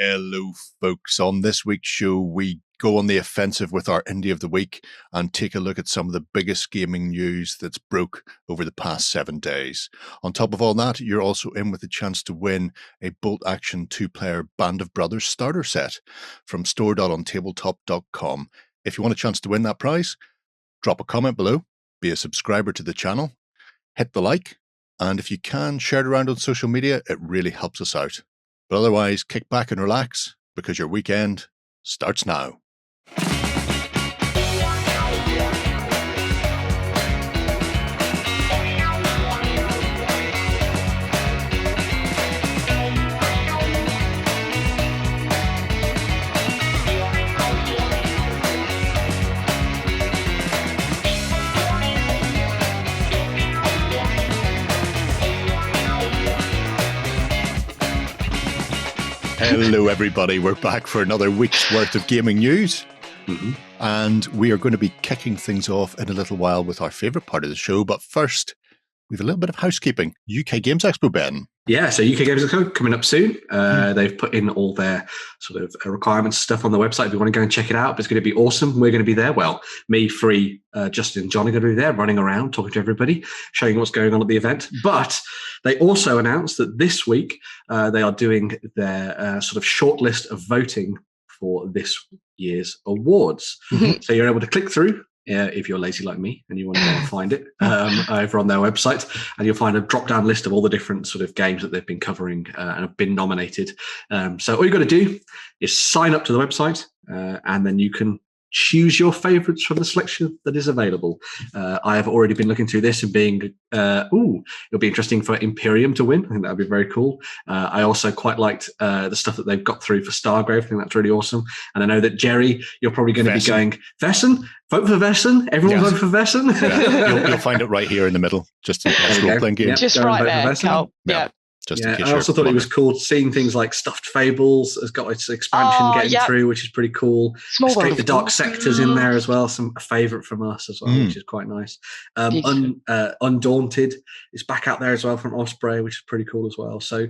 Hello, folks. On this week's show, we go on the offensive with our Indie of the Week and take a look at some of the biggest gaming news that's broke over the past 7 days. On top of all that, you're also in with a chance to win a Bolt Action 2-player Band of Brothers starter set from store.ontabletop.com. If you want a chance to win that prize, drop a comment below, be a subscriber to the channel, hit the like, and if you can, share it around on social media. It really helps us out. But otherwise, kick back and relax, because your weekend starts now. Hello, everybody. We're back for another week's worth of gaming news. And we are going to be kicking things off in a little while with our favourite part of the show. But first, we have a little bit of housekeeping. UK Games Expo, Ben. Yeah, so UK Games Expo coming up soon. They've put in all their sort of requirements stuff on the website if you want to go and check it out. But it's going to be awesome. We're going to be there. Well, me, Free, Justin and John are going to be there running around, talking to everybody, showing what's going on at the event. But they also announced that this week they are doing their sort of short list of voting for this year's awards. So you're able to click through if you're lazy like me and you want to go and find it over on their website, and you'll find a drop-down list of all the different sort of games that they've been covering and have been nominated. So all you've got to do is sign up to the website and then you can choose your favorites from the selection that is available. I have already been looking through this and being, it'll be interesting for Imperium to win. I think that would be very cool. I also quite liked the stuff that they've got through for Stargrave. I think that's really awesome. And I know that, Gerry, you're probably going to be going, Vaesen? Vote for Vaesen? Everyone vote for Vaesen? You'll find it right here in the middle, just in the role-playing game. Just right there, Cal. Yeah. I also thought it was cool seeing things like Stuffed Fables has got its expansion getting through, which is pretty cool. Escape the Dark Sectors in there as well, a favourite from us as well, which is quite nice. Undaunted is back out there as well from Osprey, which is pretty cool as well. So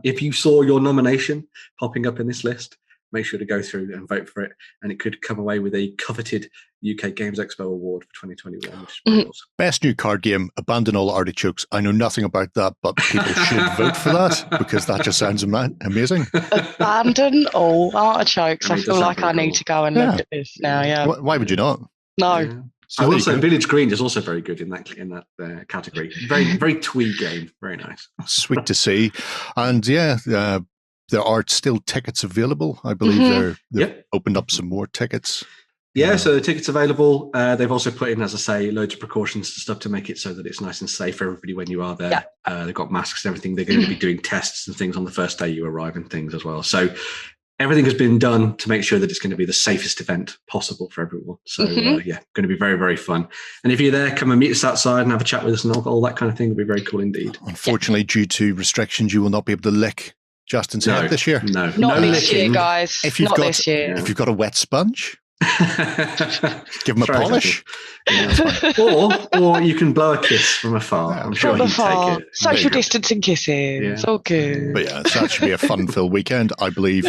if you saw your nomination popping up in this list, make sure to go through and vote for it, and it could come away with a coveted UK Games Expo award for 2021, which is pretty awesome. Best new card game, Abandon All Artichokes. I know nothing about that, but people should vote for that, because that just sounds amazing. Abandon All Artichokes. I feel like I need to go and look at this now. Why would you not? No. Yeah. So also, Village Green is also very good in that category. Very, very twee game. Very nice. Sweet to see. And there are still tickets available. I believe they've opened up some more tickets. Yeah, so the tickets available. They've also put in, as I say, loads of precautions and stuff to make it so that it's nice and safe for everybody when you are there. They've got masks and everything. They're going to be doing tests and things on the first day you arrive and things as well. So everything has been done to make sure that it's going to be the safest event possible for everyone. So going to be very, very fun. And if you're there, come and meet us outside and have a chat with us and all that kind of thing. It'll be very cool indeed. Unfortunately, due to restrictions, you will not be able to lick Justin's head this year. Not this year, guys. If you've got a wet sponge, give him a polish. Or you can blow a kiss from afar. I'm sure he'd take it. Social distancing kisses. It's all good. But that should be a fun-filled weekend, I believe.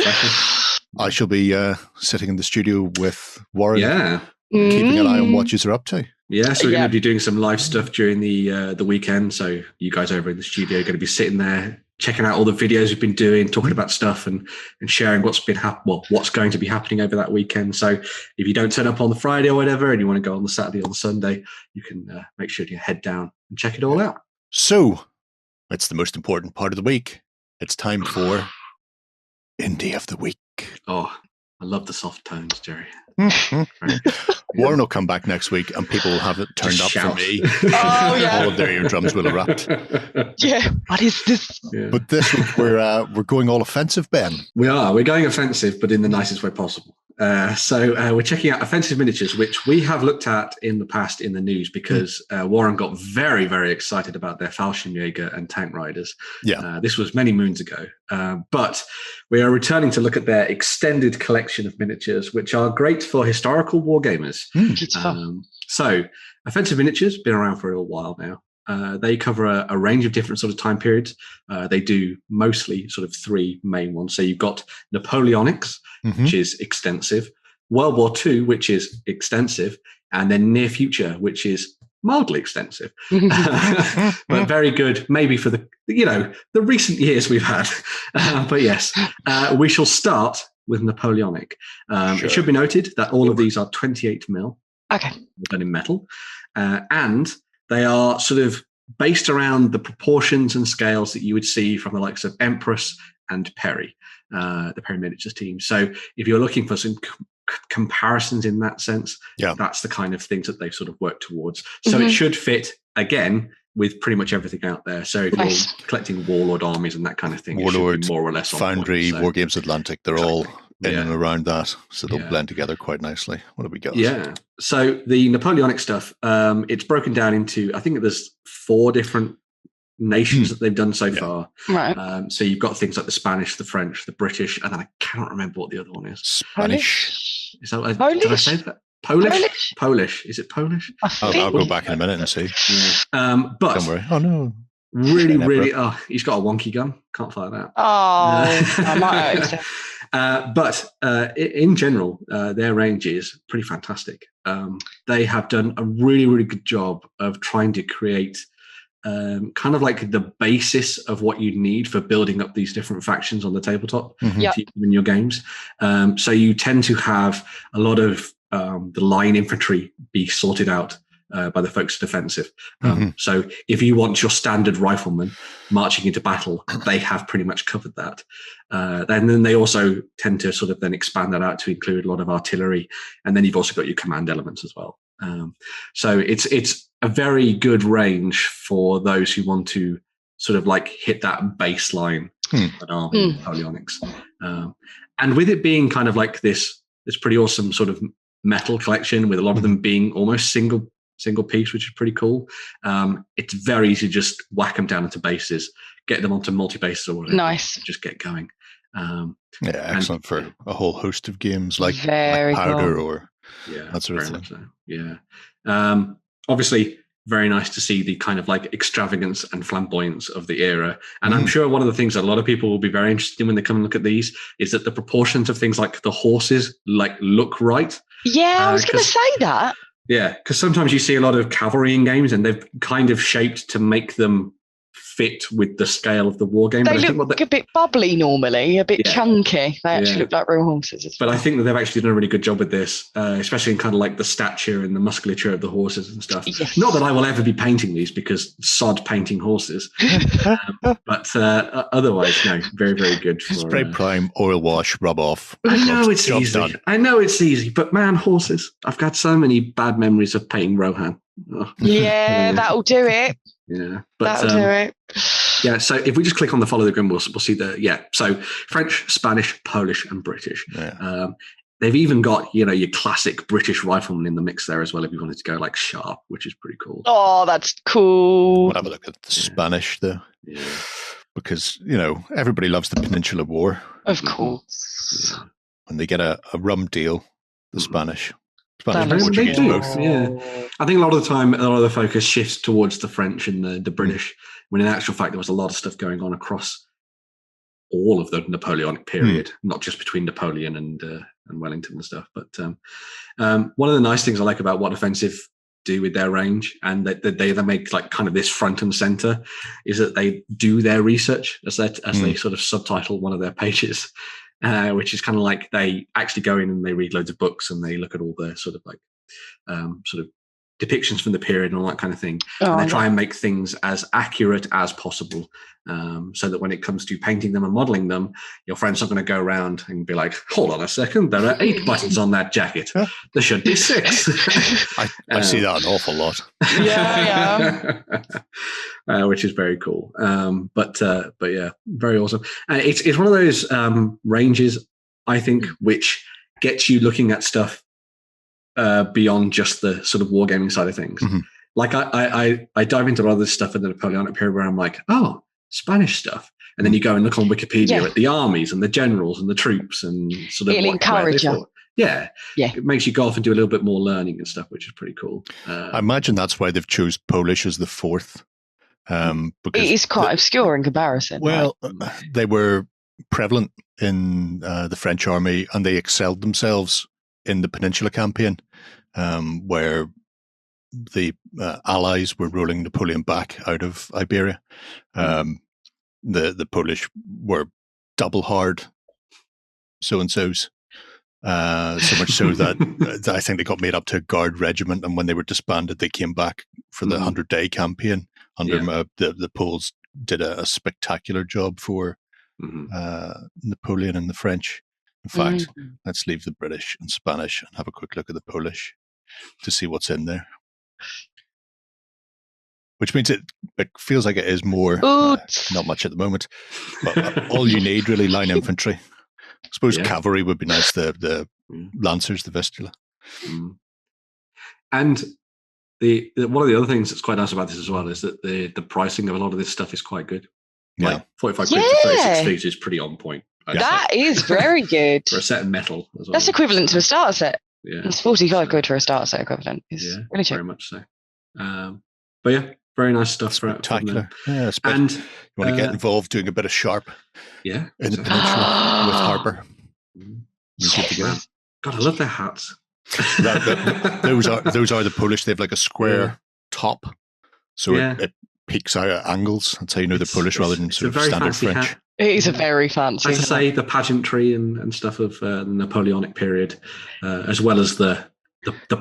I shall be sitting in the studio with Warren, keeping an eye on what you're up to. Yeah, so we're going to be doing some live stuff during the weekend. So you guys over in the studio are going to be sitting there, checking out all the videos we've been doing, talking about stuff and sharing what's going to be happening over that weekend. So if you don't turn up on the Friday or whatever, and you want to go on the Saturday or the Sunday, you can make sure to head down and check it all out. So it's the most important part of the week. It's time for Indie of the Week. Oh, I love the soft tones, Gerry. Warren will come back next week and people will have it turned up for me. All of their eardrums will erupt. What is this? But this week we're going all offensive, Ben. We are. We're going offensive, but in the nicest way possible. So we're checking out offensive miniatures, which we have looked at in the past in the news because Warren got very, very excited about their Fallschirmjäger and Tank Riders. This was many moons ago. But we are returning to look at their extended collection of miniatures, which are great for historical wargamers. It's fun. So offensive miniatures, been around for a little while now. They cover a range of different sort of time periods. They do mostly sort of three main ones. So you've got Napoleonics, which is extensive, World War II, which is extensive, and then Near Future, which is mildly extensive, but very good maybe for the recent years we've had. But yes, we shall start with Napoleonic. It should be noted that all of these are 28 mil. Okay. Done in metal, and they are sort of based around the proportions and scales that you would see from the likes of Empress and Perry, the Perry Miniatures team. So if you're looking for some comparisons in that sense, that's the kind of things that they've sort of worked towards. So it should fit again with pretty much everything out there. So if you're collecting warlord armies and that kind of thing, Warlord, it should be more or less on Foundry, point. So, Wargames Atlantic, they're all in and around that, so they'll blend together quite nicely. What have we got? Yeah. So the Napoleonic stuff, it's broken down into, I think there's 4 different nations that they've done so far. Right. So you've got things like the Spanish, the French, the British, and then I cannot remember what the other one is. Spanish. Is that Polish? Did I say that? Polish? Polish. Is it Polish? I'll go back in a minute and see. Yeah. But don't worry. Oh no. Really. Oh, he's got a wonky gun. Can't fire that. Oh, I might have but in general, their range is pretty fantastic. They have done a really, really good job of trying to create kind of like the basis of what you need for building up these different factions on the tabletop in your games. So you tend to have a lot of the line infantry be sorted out by the folks defensive. So if you want your standard riflemen marching into battle, they have pretty much covered that. And then they also tend to sort of then expand that out to include a lot of artillery. And then you've also got your command elements as well. So it's a very good range for those who want to sort of like hit that baseline of an army, Napoleonics. And with it being kind of like this pretty awesome sort of metal collection, with a lot of them being almost single piece, which is pretty cool. It's very easy to just whack them down into bases, get them onto multi-bases or whatever. Nice. Just get going. Excellent for a whole host of games like very Powder cool. or that sort of thing. So. Yeah. Obviously, very nice to see the kind of like extravagance and flamboyance of the era. And I'm sure one of the things that a lot of people will be very interested in when they come and look at these is that the proportions of things like the horses look right. Yeah, I was going to say that. Yeah, because sometimes you see a lot of cavalry in games and they've kind of shaped to make them fit with the scale of the war game. They look a bit bubbly normally, a bit chunky. They actually look like real horses. But I think that they've actually done a really good job with this, especially in kind of like the stature and the musculature of the horses and stuff. Yes. Not that I will ever be painting these because sod painting horses. But otherwise, no, very, very good. Spray prime, oil wash, rub off. I know it's easy. But man, horses. I've got so many bad memories of painting Rohan. Oh. Yeah, that'll do it. Yeah, but that'll do it. Yeah, so if we just click on the follow the grim, we'll see so French, Spanish, Polish, and British. Yeah. They've even got your classic British rifleman in the mix there as well. If you wanted to go like sharp, which is pretty cool. Oh, that's cool. We'll have a look at the Spanish though, because everybody loves the Peninsular War. Of course. Yeah. When they get a rum deal, the Spanish. They do. Yeah. I think a lot of the time, a lot of the focus shifts towards the French and the British, when in actual fact, there was a lot of stuff going on across all of the Napoleonic period, not just between Napoleon and Wellington and stuff. But one of the nice things I like about what Offensive do with their range, and that they make like kind of this front and center, is that they do their research as they sort of subtitle one of their pages. Which is kind of like they actually go in and they read loads of books and they look at all the sort of like sort of depictions from the period and all that kind of thing. And they try and make things as accurate as possible, so that when it comes to painting them and modeling them, your friend's not going to go around and be like, hold on a second, there are 8 buttons on that jacket. There should be 6. I see that an awful lot. Yeah. Which is very cool. But yeah, very awesome. It's one of those ranges, I think, which gets you looking at stuff beyond just the sort of wargaming side of things. Like I dive into a lot of this stuff in the Napoleonic period where I'm like, oh, Spanish stuff. And then you go and look on Wikipedia at the armies and the generals and the troops and sort of it'll encourage you. Yeah. It makes you go off and do a little bit more learning and stuff, which is pretty cool. I imagine that's why they've chose Polish as the 4th. Because it is quite obscure in comparison. Well, they were prevalent in the French army, and they excelled themselves in the Peninsula campaign, where the Allies were rolling Napoleon back out of Iberia. The Polish were double hard so-and-sos. So much so that I think they got made up to a guard regiment, and when they were disbanded, they came back for the 100-day campaign under the Poles. Did a spectacular job for Napoleon and the French. In fact, let's leave the British and Spanish and have a quick look at the Polish to see what's in there. Which means it feels like it is more, not much at the moment, but all you need really, line infantry. I suppose cavalry would be nice, the Lancers, the Vistula. And the one of the other things that's quite nice about this as well is that the pricing of a lot of this stuff is quite good. Like 45 quid for 36 feet is pretty on point. That is very good. For a set of metal as well. That's equivalent to a starter set. Yeah. It's 45 quid for a starter set equivalent. It's really cheap. Very much so. But yeah, very nice stuff. Spectacular. And you want to get involved doing a bit of sharp in the peninsula with Harper. God, I love their hats. Those are the Polish. They have like a square top, so it peeks out at angles. That's how you know they're Polish rather than sort of standard French. Hat. It is a very fancy. As I say, the pageantry and stuff of the Napoleonic period, as well as the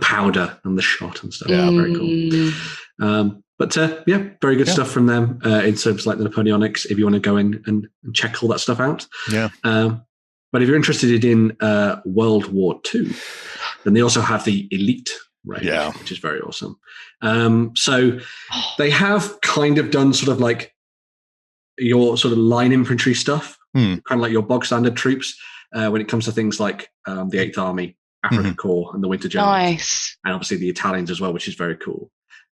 powder and the shot and stuff. Yeah, very cool. But very good stuff from them in terms of like the Napoleonics. If you want to go in and check all that stuff out, but if you're interested in World War II, then they also have the Elite range, which is very awesome. So they have kind of done sort of like your sort of line infantry stuff, kind of like your bog standard troops when it comes to things like the 8th Army, Africa Corps, and the Winter Germans, and obviously the Italians as well, which is very cool.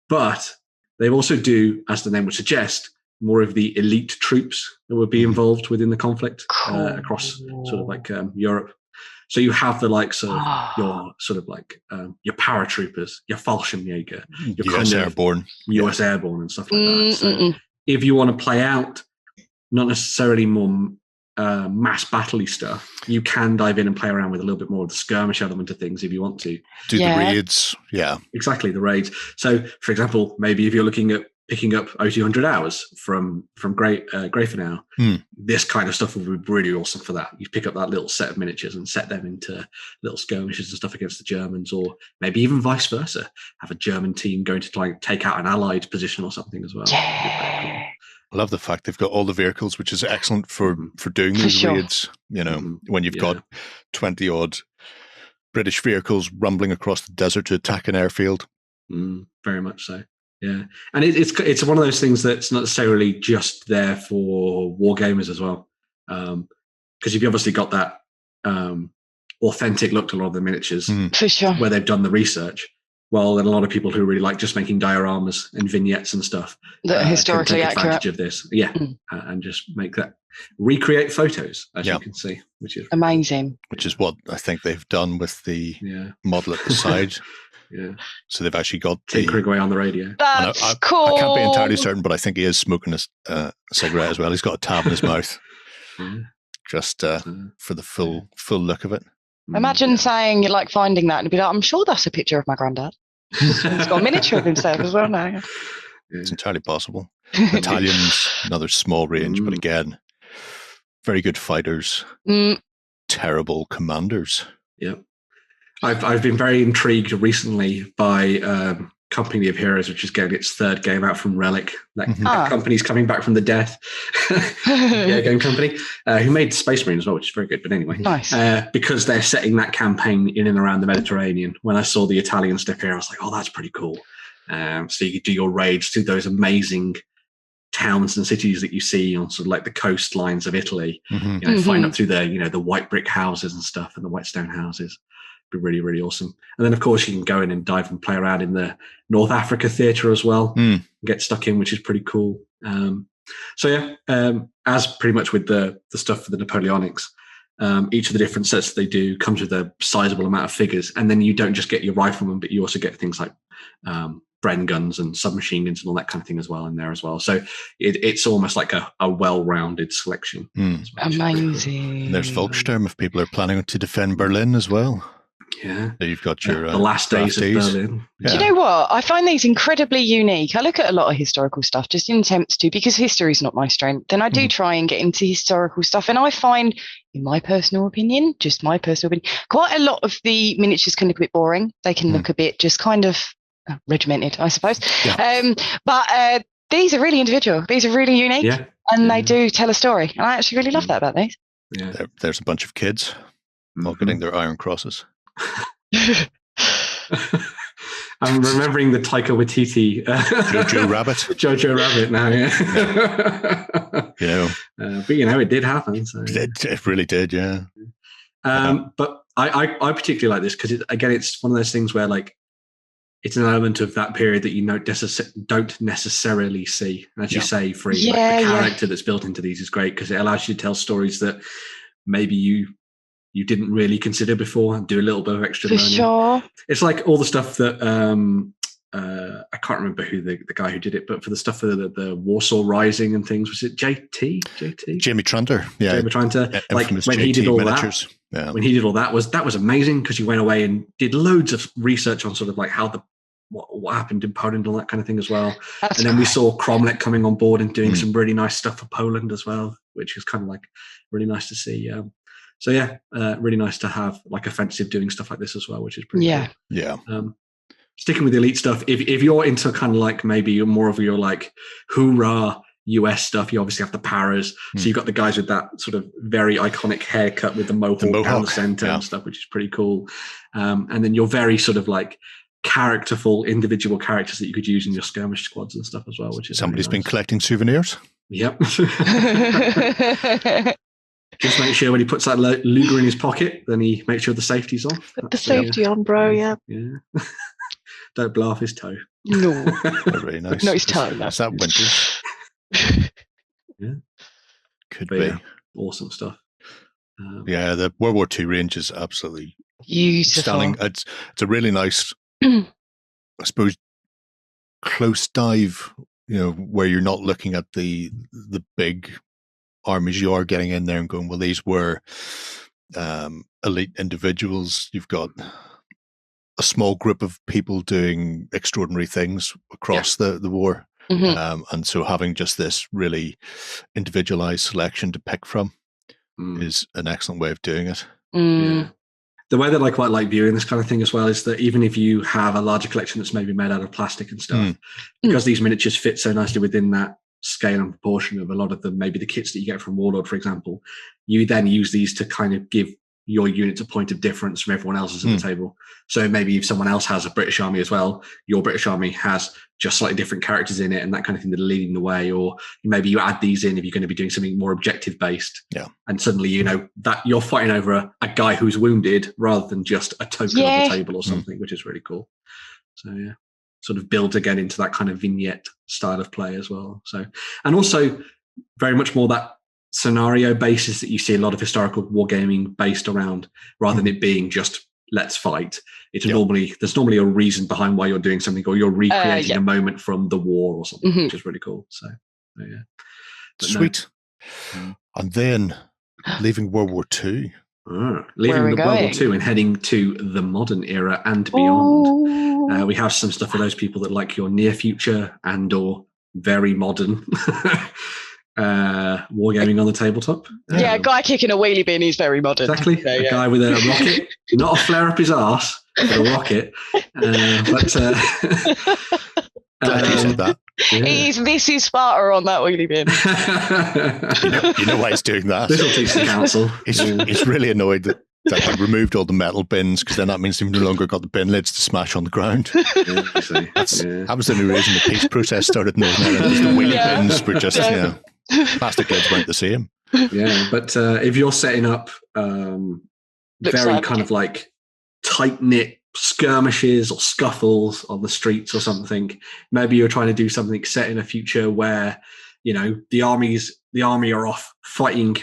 But they also do, as the name would suggest, more of the elite troops that would be involved within the conflict across sort of like Europe. So you have the likes of your sort of like your paratroopers, your Fallschirmjäger, your US Airborne, US Airborne and stuff like that. So if you want to play out not necessarily more mass battle-y stuff, you can dive in and play around with a little bit more of the skirmish element of things if you want to. Do the raids, exactly, the raids. So, for example, maybe if you're looking at picking up OT-100 hours from Grafenau, this kind of stuff would be really awesome for that. You pick up that little set of miniatures and set them into little skirmishes and stuff against the Germans, or maybe even vice versa. Have a German team going to try and take out an Allied position or something as well. Yeah. I love the fact they've got all the vehicles, which is excellent for doing those raids. You know, when you've got 20 odd British vehicles rumbling across the desert to attack an airfield. Very much so. Yeah, and it's one of those things that's not necessarily just there for wargamers as well, because you've obviously got that authentic look to a lot of the miniatures, for sure, where they've done the research. Well, then a lot of people who really like just making dioramas and vignettes and stuff that are historically can take advantage accurate of this, and just make that recreate photos, as you can see, which is amazing. Which is what I think they've done with the model at the side. So they've actually got tinkering away on the radio. That's cool. I can't be entirely certain, but I think he is smoking a cigarette as well. He's got a tab in his mouth, just for the full look of it. Imagine saying, like, finding that and be like, I'm sure that's a picture of my granddad. He's got a miniature of himself as well now. It's entirely possible. Italians, another small range, but again, very good fighters, terrible commanders. Yeah. I've been very intrigued recently by Company of Heroes, which is getting its third game out from Relic. That company's coming back from the death. Game company, who made Space Marine as well, which is very good. But anyway, nice. Because they're setting that campaign in and around the Mediterranean. When I saw the Italian stuff here, I was like, oh, that's pretty cool. So you could do your raids through those amazing towns and cities that you see on sort of like the coastlines of Italy. You know, find up through the white brick houses and stuff and the white stone houses. Be really, really awesome. And then, of course, you can go in and dive and play around in the North Africa theatre as well. Get stuck in, which is pretty cool. As pretty much with the stuff for the Napoleonics, each of the different sets that they do comes with a sizable amount of figures. And then you don't just get your riflemen, but you also get things like Bren guns and submachine guns and all that kind of thing as well in there as well. So it's almost like a well-rounded selection. Amazing. And there's Volkssturm if people are planning to defend Berlin as well. Yeah. So you've got your the last days of Berlin. Do you know what? I find these incredibly unique. I look at a lot of historical stuff just in attempts to, because history is not my strength. Then I do try and get into historical stuff. And I find, in my personal opinion, quite a lot of the miniatures can look a bit boring. They can look a bit just kind of regimented, I suppose. Yeah. But these are really individual. These are really unique. Yeah. And they do tell a story. And I actually really love that about these. Yeah. There's a bunch of kids all getting their iron crosses. I'm remembering the Taika Waititi Jojo Rabbit now, but it did happen. So. It really did, yeah. But I particularly like this because it's one of those things where like it's an element of that period that you don't necessarily see. As you say, Free, the character that's built into these is great because it allows you to tell stories that maybe you didn't really consider before and do a little bit of extra learning. Sure. It's like all the stuff that I can't remember who the guy who did it, but for the stuff for the Warsaw Rising and things, was it JT? Jamie Tranter. Yeah. Jamie Tranter. Like when he did all miniatures. When he did all that was amazing because he went away and did loads of research on sort of like how what happened in Poland and all that kind of thing as well. And then we saw Cromlech coming on board and doing some really nice stuff for Poland as well, which is kind of like really nice to see. So really nice to have like Offensive doing stuff like this as well, which is pretty cool. Yeah. Sticking with the elite stuff, if you're into kind of like maybe you're more of your like hoorah US stuff, you obviously have the Paras. So you've got the guys with that sort of very iconic haircut with the mohawk down the center and stuff, which is pretty cool. And then you're very sort of like characterful individual characters that you could use in your skirmish squads and stuff as well, which is somebody's been collecting souvenirs. Yep. Just make sure when he puts that Luger in his pocket, then he makes sure the safety's on. Put the safety on, bro. Yeah. Don't blow off his toe. No. Very nice. No, his toe. That's that winter. Could be awesome stuff. The World War II range is absolutely beautiful. Stunning. It's a really nice, I suppose, close dive. Where you're not looking at the big armies. You are getting in there and going, well, these were elite individuals. You've got a small group of people doing extraordinary things across the war. And so having just this really individualized selection to pick from is an excellent way of doing it. The way that I quite like viewing this kind of thing as well is that even if you have a larger collection that's maybe made out of plastic and stuff, because these miniatures fit so nicely within that scale and proportion of a lot of maybe the kits that you get from Warlord, for example, you then use these to kind of give your units a point of difference from everyone else's at the table. So maybe if someone else has a British army as well, your British army has just slightly different characters in it and that kind of thing that are leading the way. Or maybe you add these in if you're going to be doing something more objective based. Yeah. And suddenly, that you're fighting over a guy who's wounded rather than just a token on the table or something, which is really cool. So sort of builds again into that kind of vignette style of play as well. So, and also very much more that scenario basis that you see a lot of historical wargaming based around, rather than it being just let's fight. It's there's normally a reason behind why you're doing something, or you're recreating a moment from the war or something, which is really cool. So sweet. And then leaving World War II. Leaving the World War II and heading to the modern era and beyond. We have some stuff for those people that like your near future and or very modern wargaming on the tabletop. A guy kicking a wheelie bin is very modern. Exactly. A guy with a rocket, not a flare up his arse, but a rocket. Glad you said that. This is Sparta on that wheelie bin. you know why he's doing that. This will teach the council. He's really annoyed that they removed all the metal bins, because then that means they've no longer got the bin lids to smash on the ground. That was the new reason the peace process started in Northern Ireland. The wheelie bins were just, plastic lids weren't the same. Yeah, but if you're setting up very kind of like tight-knit skirmishes or scuffles on the streets or something, maybe you're trying to do something set in a future where, the army are off fighting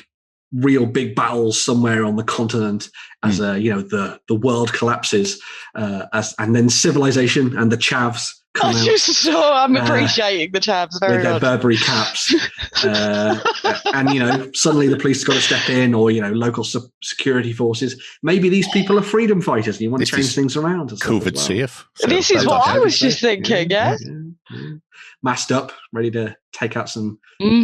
real big battles somewhere on the continent as the world collapses, and then civilization and the chavs I'm appreciating the tabs very with their much. Burberry caps, and suddenly the police have got to step in, or local security forces. Maybe these people are freedom fighters, and you want to change things around. COVID safe. So this is what I was just thinking. Yeah. Masked up, ready to take out some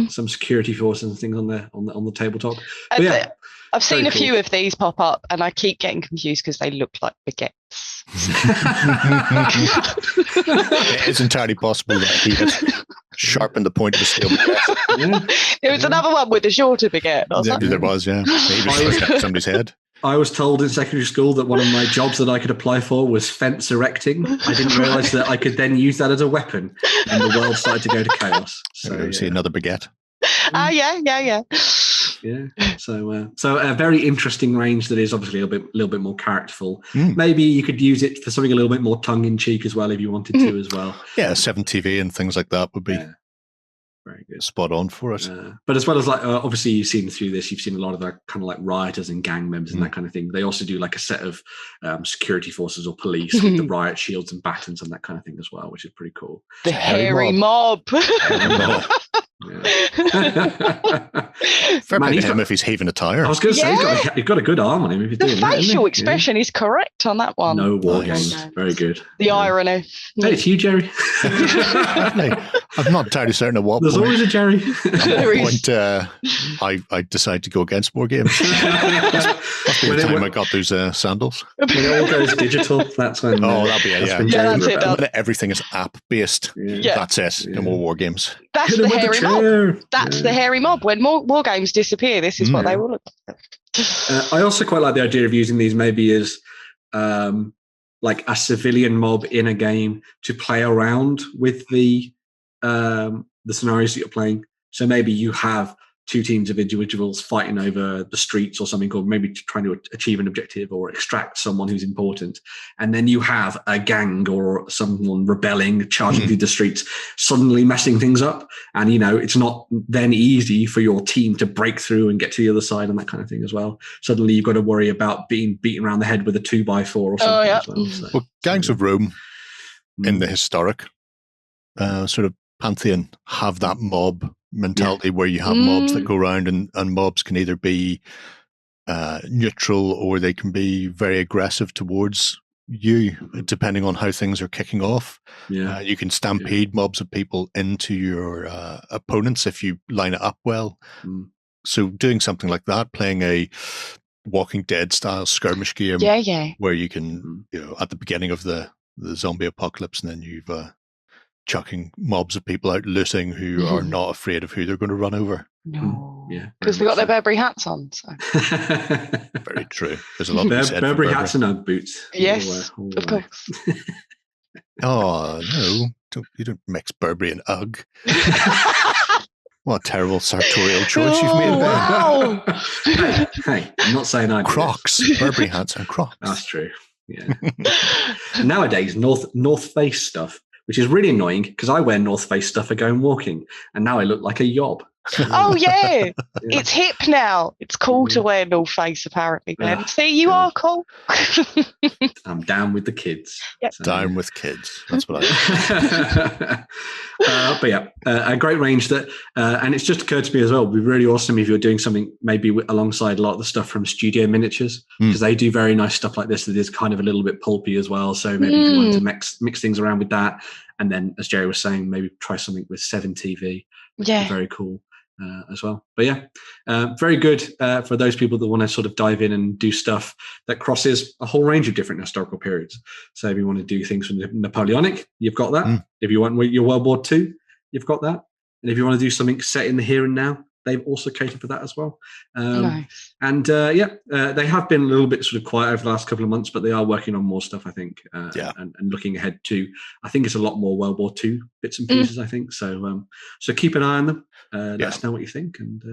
security forces and things on the tabletop. But yeah, I've seen a few of these pop up, and I keep getting confused because they look like baguettes. It is entirely possible that he has sharpened the point of the steel baguette. There was another one with a shorter baguette. There was, yeah. Maybe somebody's head. I was told in secondary school that one of my jobs that I could apply for was fence erecting. I didn't realise that I could then use that as a weapon, and the world started to go to chaos. So see another baguette. Yeah. So a very interesting range that is obviously a little bit more characterful. Maybe you could use it for something a little bit more tongue in cheek as well if you wanted to as well. Yeah, 7TV and things like that would be very good, spot on for it. But as well as obviously you've seen through this, you've seen a lot of that kind of like rioters and gang members and that kind of thing. They also do like a set of security forces or police with the riot shields and batons and that kind of thing as well, which is pretty cool. The hairy mob. Fair play to him if he's heaving a tire. I was going to say he's got a good arm on him if he's doing that. The facial expression is correct on that one. No war games. Very good. The irony. Hey, it's you, Gerry. I'm not entirely certain of what There's always a Gerry. I decide to go against war games. That's the time I got those sandals. When it all goes digital, that's when. That'll be it. That's it. When everything is app based. That's it. No more war games. That's the hairy mob. That's the hairy mob. When more war games disappear, this is what they will look like. I also quite like the idea of using these maybe as like a civilian mob in a game to play around with the scenarios that you're playing. So maybe you have two teams of individuals fighting over the streets or something, or maybe trying to achieve an objective or extract someone who's important. And then you have a gang or someone rebelling, charging through the streets, suddenly messing things up. And, it's not then easy for your team to break through and get to the other side and that kind of thing as well. Suddenly you've got to worry about being beaten around the head with a 2x4 or something as well. So, Gangs of Rome in the historic sort of pantheon have that mob mentality where you have mobs that go around and mobs can either be neutral or they can be very aggressive towards you depending on how things are kicking off. You can stampede mobs of people into your opponents if you line it up well. So doing something like that, playing a Walking Dead style skirmish game where you can at the beginning of the zombie apocalypse, and then you've chucking mobs of people out looting who are not afraid of who they're going to run over. No, because they've got their Burberry hats on. So. Very true. There's a lot of Burberry hats and Ugg boots. Yes, of course. Oh no! You don't mix Burberry and Ugg. What a terrible sartorial choice you've made there. Wow. Hey, I'm not saying I. Crocs, Burberry hats and Crocs. That's true. Yeah. Nowadays, North Face stuff, which is really annoying because I wear North Face stuff for going walking, and now I look like a yob. Oh yeah, it's hip now. It's cool to wear North Face, apparently. Ben, see, you are cool. I'm down with the kids. Yep. So. Down with kids. That's what I. But yeah, a great range that, and it's just occurred to me as well. It'd be really awesome if you're doing something maybe alongside a lot of the stuff from Studio Miniatures, because they do very nice stuff like this that is kind of a little bit pulpy as well. So maybe if you want to mix things around with that, and then as Gerry was saying, maybe try something with 7TV. Very cool. As well. But yeah, very good for those people that want to sort of dive in and do stuff that crosses a whole range of different historical periods. So if you want to do things from the Napoleonic, you've got that. If you want your World War II, you've got that. And if you want to do something set in the here and now, they've also catered for that as well. Nice. And they have been a little bit sort of quiet over the last couple of months, but they are working on more stuff, I think, and looking ahead to, I think it's a lot more World War II bits and pieces, I think. So so keep an eye on them. Let us know what you think, and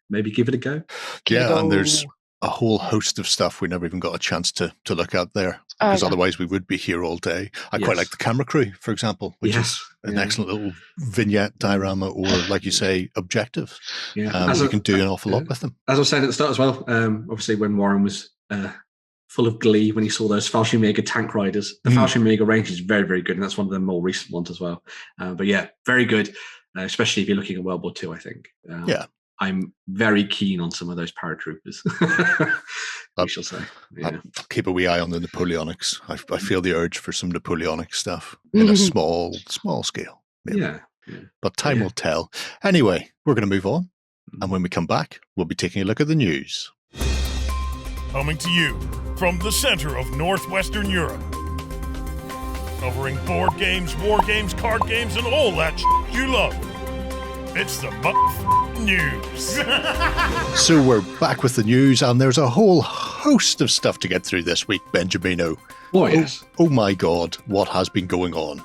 maybe give it a go. And there's a whole host of stuff we never even got a chance to look at there, because otherwise we would be here all day. I quite like the Camera Crew, for example, which is an excellent little vignette diorama, or like you say, objectives. You can do an awful lot with them. As I was saying at the start as well, obviously when Warren was full of glee when he saw those Fallschirmjäger tank riders. The Fallschirmjäger range is very, very good, and that's one of the more recent ones as well. But yeah, very good, especially if you're looking at World War II, I think. I'm very keen on some of those paratroopers. We shall say. Yeah. I'll keep a wee eye on the Napoleonics. I feel the urge for some Napoleonic stuff in a small scale. Maybe. Yeah. But time will tell. Anyway, we're going to move on. And when we come back, we'll be taking a look at the news. Coming to you from the center of Northwestern Europe. Covering board games, war games, card games, and all that you love. It's the news. So we're back with the news, and there's a whole host of stuff to get through this week, Benjamino. Oh, yes. Oh my God, what has been going on?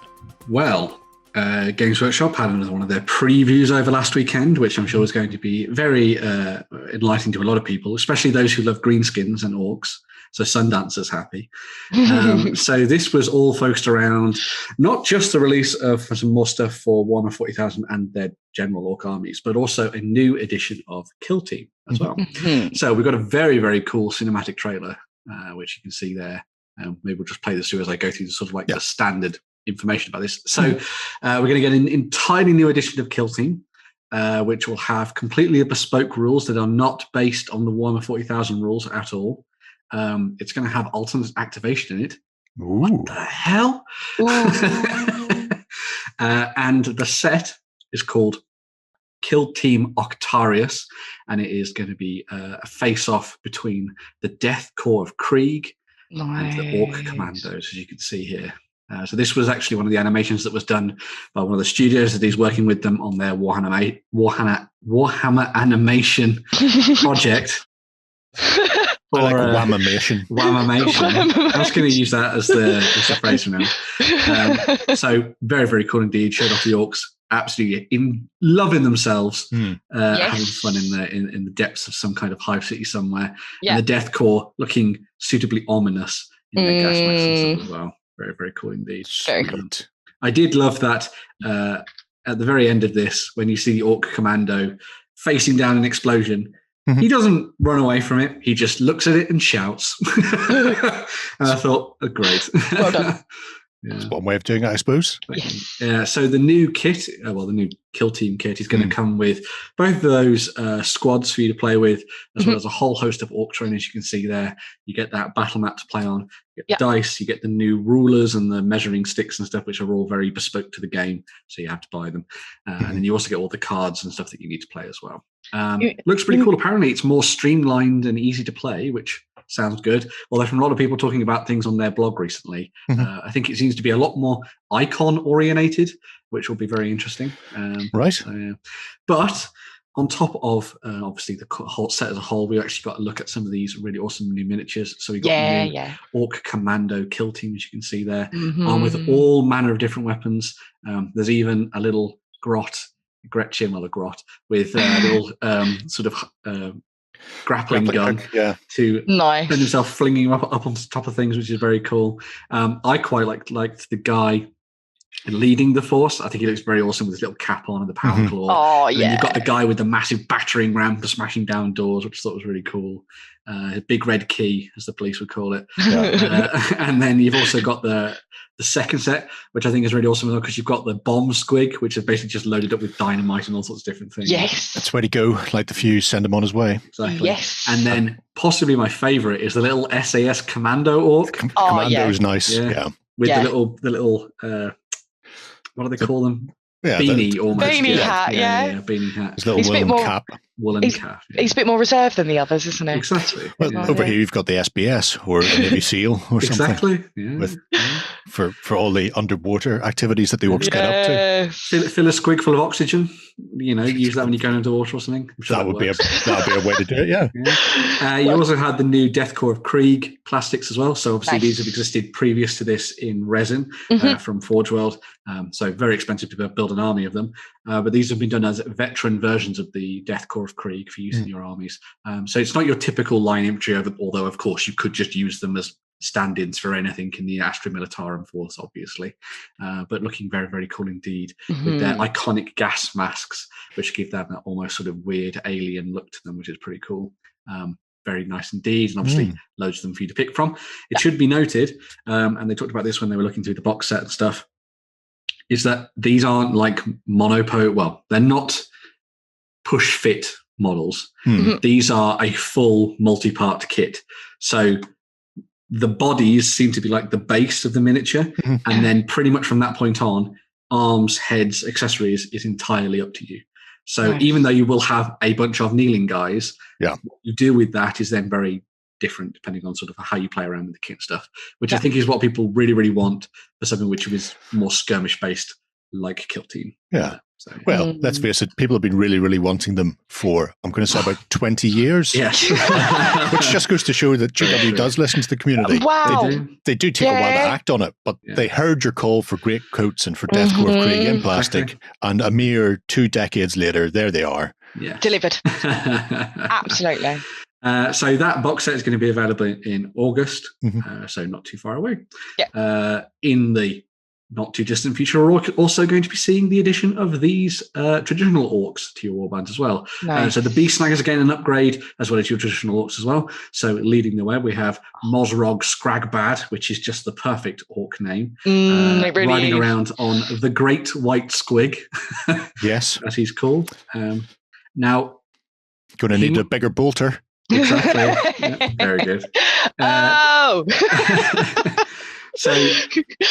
Well, Games Workshop had another one of their previews over last weekend, which I'm sure is going to be very enlightening to a lot of people, especially those who love greenskins and orcs. So Sundancer's happy. So this was all focused around not just the release of some more stuff for Warhammer 40,000 and their general orc armies, but also a new edition of Kill Team as well. So we've got a very, very cool cinematic trailer, which you can see there. Maybe we'll just play this through as I go through the sort of like the standard information about this. So we're going to get an entirely new edition of Kill Team, which will have completely bespoke rules that are not based on the Warhammer 40,000 rules at all. It's going to have alternate activation in it. Ooh. What the hell? And the set is called Kill Team Octarius, and it is going to be a face-off between the Death Korps of Krieg and the Orc Commandos, as you can see here. So this was actually one of the animations that was done by one of the studios that is working with them on their Warhammer animation project. I like Whammamation. Whammamation. I was going to use that as the phrase from now. So very, very cool indeed. Showed off the orcs, absolutely loving themselves, having fun in the depths of some kind of hive city somewhere. And the Death Korps looking suitably ominous in their gas masks and stuff as well. Very, very cool indeed. Very cool. I did love that at the very end of this, when you see the Orc Commando facing down an explosion, he doesn't run away from it. He just looks at it and shouts. And I thought, great. Well done. That's one way of doing it, I suppose. So the new kit, the new Kill Team kit is going to come with both of those squads for you to play with, as well as a whole host of orc trainers you can see there. You get that battle mat to play on. You get dice, you get the new rulers and the measuring sticks and stuff, which are all very bespoke to the game, so you have to buy them. And then you also get all the cards and stuff that you need to play as well. Looks pretty cool. Apparently it's more streamlined and easy to play, which sounds good. Although from a lot of people talking about things on their blog recently, I think it seems to be a lot more icon orientated, which will be very interesting. Right. But on top of obviously the whole set as a whole, we actually got to look at some of these really awesome new miniatures. So we got new Orc Commando Kill Team, as you can see there, armed with all manner of different weapons. There's even a little Gretchen, well, a grot with a little sort of grappling gun to find himself flinging him up on top of things, which is very cool. I quite liked the guy leading the force. I think he looks very awesome with his little cap on and the power claw. Oh, and then you've got the guy with the massive battering ram for smashing down doors, which I thought was really cool. A big red key, as the police would call it. And then you've also got the second set, which I think is really awesome because you've got the bomb squig, which is basically just loaded up with dynamite and all sorts of different things. Yes. That's where to go. Light the fuse, send him on his way. Exactly. Yes. And then possibly my favorite is the little SAS Commando Orc. Commando is nice. Yeah. With the little what do they call them? Beanie almost. Beanie hat, beanie hat. His little woolen cap. Woolen cap. He's a bit more reserved than the others, isn't he? Exactly. Well, over here you've got the SBS or the Navy SEAL or something. Exactly. Yeah. For all the underwater activities that the orcs get up to. Fill a squig full of oxygen. Use that when you're going into water or something. That would be a way to do it. Yeah. You also had the new Death Korps of Krieg plastics as well. So obviously these have existed previous to this in resin from Forge World. So very expensive to build an army of them. But these have been done as veteran versions of the Death Korps of Krieg for use in your armies. So it's not your typical line infantry, although of course you could just use them as stand-ins for anything in the Astra Militarum force, obviously. But looking very, very cool indeed with their iconic gas masks, which give them that almost sort of weird alien look to them, which is pretty cool. very nice indeed, and obviously loads of them for you to pick from. It should be noted, and they talked about this when they were looking through the box set and stuff, is that these aren't like they're not push fit models. These are a full multi-part kit. So the bodies seem to be like the base of the miniature, and then pretty much from that point on, arms, heads, accessories is entirely up to you. So even though you will have a bunch of kneeling guys, what you do with that is then very different depending on sort of how you play around with the kit stuff, which I think is what people really, really want for something which is more skirmish based, like Kill Team. Well, let's face it, people have been really, really wanting them for, I'm going to say, about 20 years. Yes. Which just goes to show that GW does listen to the community. Wow. They do take a while to act on it, but they heard your call for great coats and for Death Korps Krieg in plastic, and a mere 2 decades later, there they are. Yeah. Delivered. Absolutely. So that box set is going to be available in August, so not too far away. In the not too distant future, we're also going to be seeing the addition of these traditional orcs to your warbands as well. So the Beast Snaggers are getting an upgrade, as well as your traditional orcs as well. So leading the way, we have Mosrog Scragbad, which is just the perfect orc name. It really riding is. around on the Great White Squig. Yes. As he's called. Now, going to need a bigger bolter. Exactly. Very good. So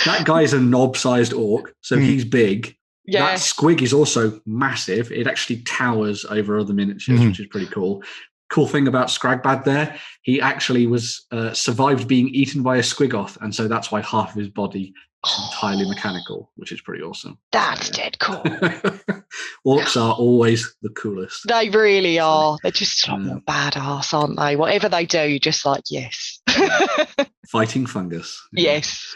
that guy's a knob-sized orc, so he's big. That squig is also massive. It actually towers over other miniatures, which is pretty cool. Cool thing about Scragbad there, he actually was survived being eaten by a squigoth, and so that's why half of his body is entirely mechanical, which is pretty awesome. That's dead cool. Orcs are always the coolest. They really are. They're just a lot more badass, aren't they? Whatever they do, you're just like, yes. Fighting fungus. Yes.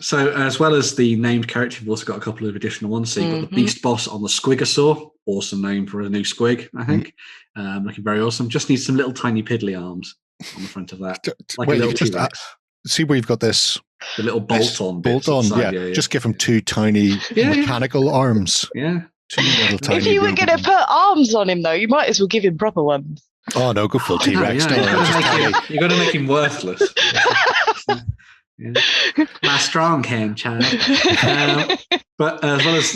So as well as the named character, you've also got a couple of additional ones. So you've got the Beast Boss on the Squigosaur. Awesome name for a new squig, I think. Looking very awesome. Just needs some little tiny piddly arms on the front of that. Like a little T-Rex. See where you've got this. The little bolt-on. Just give him 2 tiny mechanical arms. Yeah. 2 little tiny. If you were going to put arms on him, though, you might as well give him proper ones. Oh, no, go full T-Rex. You've got to make him worthless. My strong hand, child. But as well as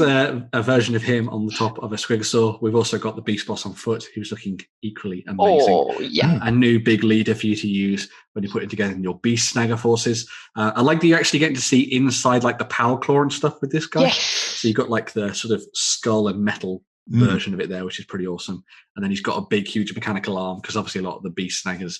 a version of him on the top of a Squigosaur, we've also got the Beast Boss on foot, who's looking equally amazing. Oh, yeah. A new big leader for you to use when you're putting together your Beast Snagger forces. I like that you're actually getting to see inside like the power claw and stuff with this guy. Yes. So you've got like the sort of skull and metal version of it there, which is pretty awesome. And then he's got a big, huge mechanical arm, because obviously a lot of the Beast Snaggers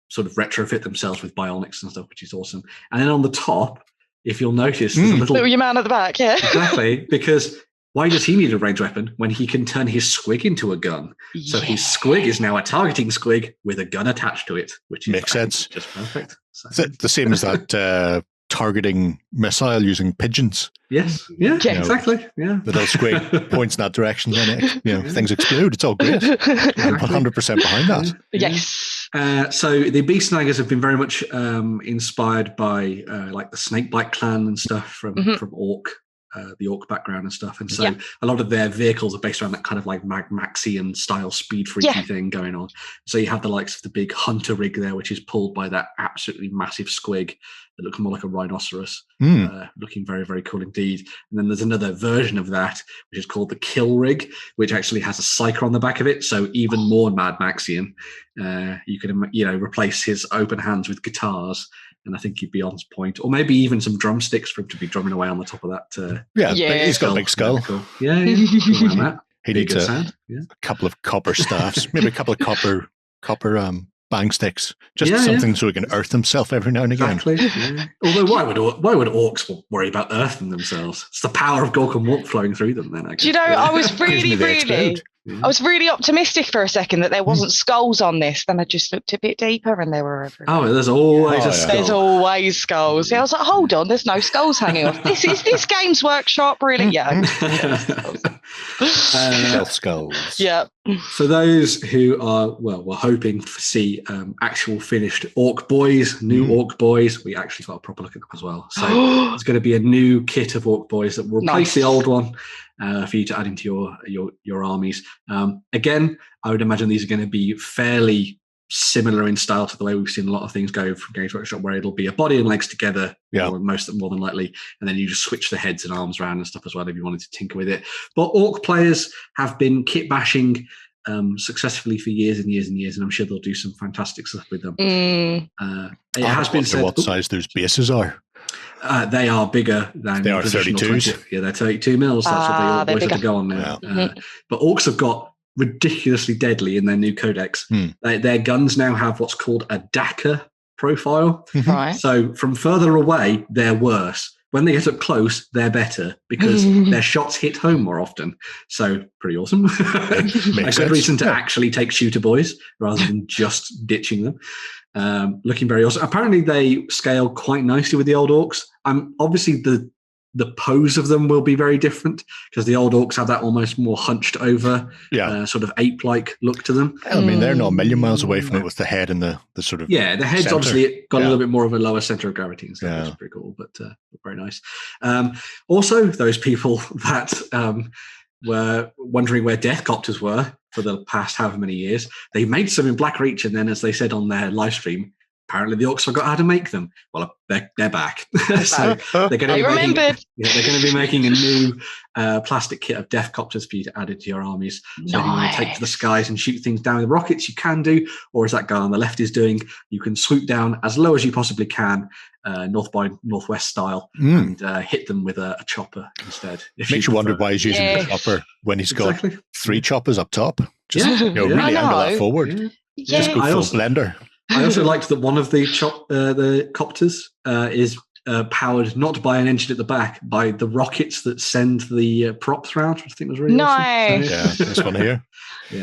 sort of retrofit themselves with bionics and stuff, which is awesome. And then on the top, if you'll notice, there's a little your man at the back, yeah. Exactly, because why does he need a ranged weapon when he can turn his squig into a gun? So his squig is now a targeting squig with a gun attached to it, which makes sense. Just perfect. So. The same as that targeting missile using pigeons. Yes. Yeah. Exactly. Yeah. The little squig points in that direction, then things explode. It's all great. I'm 100% behind that. Yes. So the Beast Snaggers have been very much inspired by like the Snakebite clan and stuff from Orc, the Orc background and stuff. And so a lot of their vehicles are based around that kind of like Maxian style speed freaky thing going on. So you have the likes of the big hunter rig there, which is pulled by that absolutely massive squig that looks more like a rhinoceros, looking very, very cool indeed. And then there's another version of that, which is called the Kill Rig, which actually has a psyker on the back of it. So even more Mad Maxian. You can, replace his open hands with guitars, and I think he'd be on point. Or maybe even some drumsticks for him to be drumming away on the top of that. He's got a big skull. Cool. Yeah. That. He needs a couple of copper staffs, maybe a couple of copper bang sticks, just something so he can earth himself every now and again. Exactly. Yeah. Although why would orcs worry about earthing themselves? It's the power of Gork and Warp flowing through them. Then I guess. Do you know, I was really optimistic for a second that there wasn't skulls on this. Then I just looked a bit deeper and there were everywhere. Oh, there's always a skull. There's always skulls. Yeah, I was like, hold on, there's no skulls hanging off. This is this Games Workshop, really? Yeah. Skulls. Yeah. For those who are, we're hoping to see actual finished Orc Boys, new Orc Boys. We actually got a proper look at them as well. So there's going to be a new kit of Orc Boys that will replace the old one for you to add into your armies. Again, I would imagine these are going to be fairly similar in style to the way we've seen a lot of things go from Games Workshop, where it'll be a body and legs together, more than likely, and then you just switch the heads and arms around and stuff as well if you wanted to tinker with it. But Orc players have been kit bashing successfully for years and years and years, and I'm sure they'll do some fantastic stuff with them. It has been said what size those bases are. They are bigger than they are 32s. Yeah, they're 32 mils. That's what they always have to go on now. But Orcs have got ridiculously deadly in their new codex. Their guns now have what's called a DACA profile. Right. So from further away, they're worse. When they get up close, they're better because their shots hit home more often. So pretty awesome. A good reason to actually take shooter boys rather than just ditching them. Looking very awesome. Apparently they scale quite nicely with the old Orcs. Obviously the pose of them will be very different because the old Orcs have that almost more hunched over, sort of ape-like look to them. I mean, they're not a million miles away from it with the head and the sort of the head's center. Obviously got a little bit more of a lower center of gravity and stuff. That's pretty cool, but very nice. Also, those people that were wondering where Death Copters were for the past however many years, they made some in Black Reach, and then as they said on their live stream, apparently the Orcs forgot how to make them. Well, they're back. So they're going to be making a new plastic kit of Death Copters for you to add into your armies. So if you want to take to the skies and shoot things down with rockets, you can do. Or as that guy on the left is doing, you can swoop down as low as you possibly can, north by northwest style, and hit them with a chopper instead. Makes you wonder why he's using the chopper when he's got 3 choppers up top. Just really angle that forward. Just go full blender. I also liked that one of the copters is powered not by an engine at the back, by the rockets that send the props round, which I think was really awesome. So, this one here.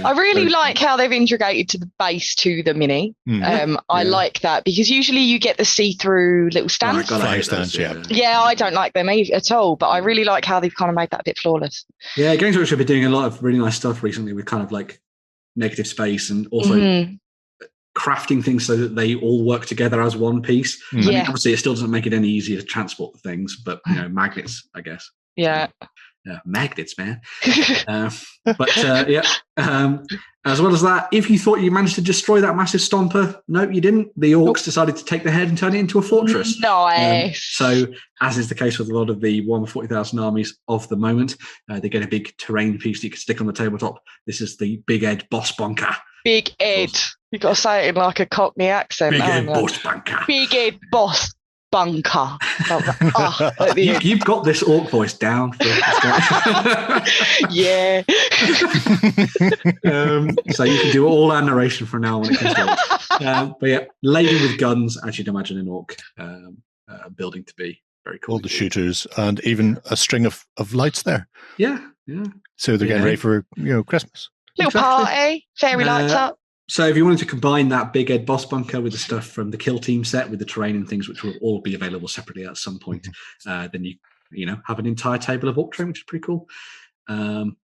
I really like how they've integrated to the base to the mini. I like that because usually you get the see-through little stands. Flying stands, Yeah, I don't like them at all, but I really like how they've kind of made that a bit flawless. Yeah, Games Workshop have been doing a lot of really nice stuff recently with kind of like negative space and also crafting things so that they all work together as one piece. I mean, obviously it still doesn't make it any easier to transport the things, but magnets, I guess. Magnets, man. As well as that, if you thought you managed to destroy that massive stomper, nope, you didn't. The Orcs decided to take the head and turn it into a fortress. Nice. So, as is the case with a lot of the Warhammer 40,000 armies of the moment, they get a big terrain piece that you can stick on the tabletop. This is the Big Ed Boss Bunker. Big Ed. You've got to say it in like a Cockney accent. Big Ed Boss Bunker. Big Ed Boss Bunker. You've got this Orc voice down. Yeah. So you can do all our narration from now on when it comes to but yeah, laden with guns, as you'd imagine an Orc building to be. Very cool. All the shooters and even a string of lights there. Yeah. So they're getting ready for Christmas. Little party, fairy lights up. So if you wanted to combine that Big Ed Boss Bunker with the stuff from the Kill Team set, with the terrain and things, which will all be available separately at some point, then you have an entire table of Orc terrain, which is pretty cool.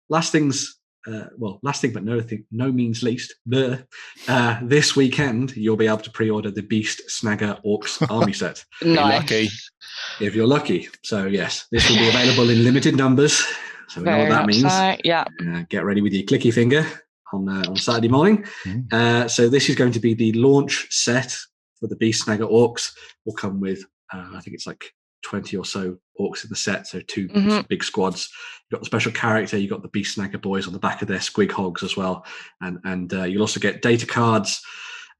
Last thing, but no means least, this weekend you'll be able to pre-order the Beast Snagger Orcs army set. Nice. If you're lucky. So yes, this will be available in limited numbers. So we know what that means. Get ready with your clicky finger on Saturday morning. So this is going to be the launch set for the Beast Snagger Orcs. Will come with, I think it's like 20 or so Orcs in the set, so 2 big squads. You've got the special character, you've got the Beast Snagger boys on the back of their squig hogs as well. And you'll also get data cards,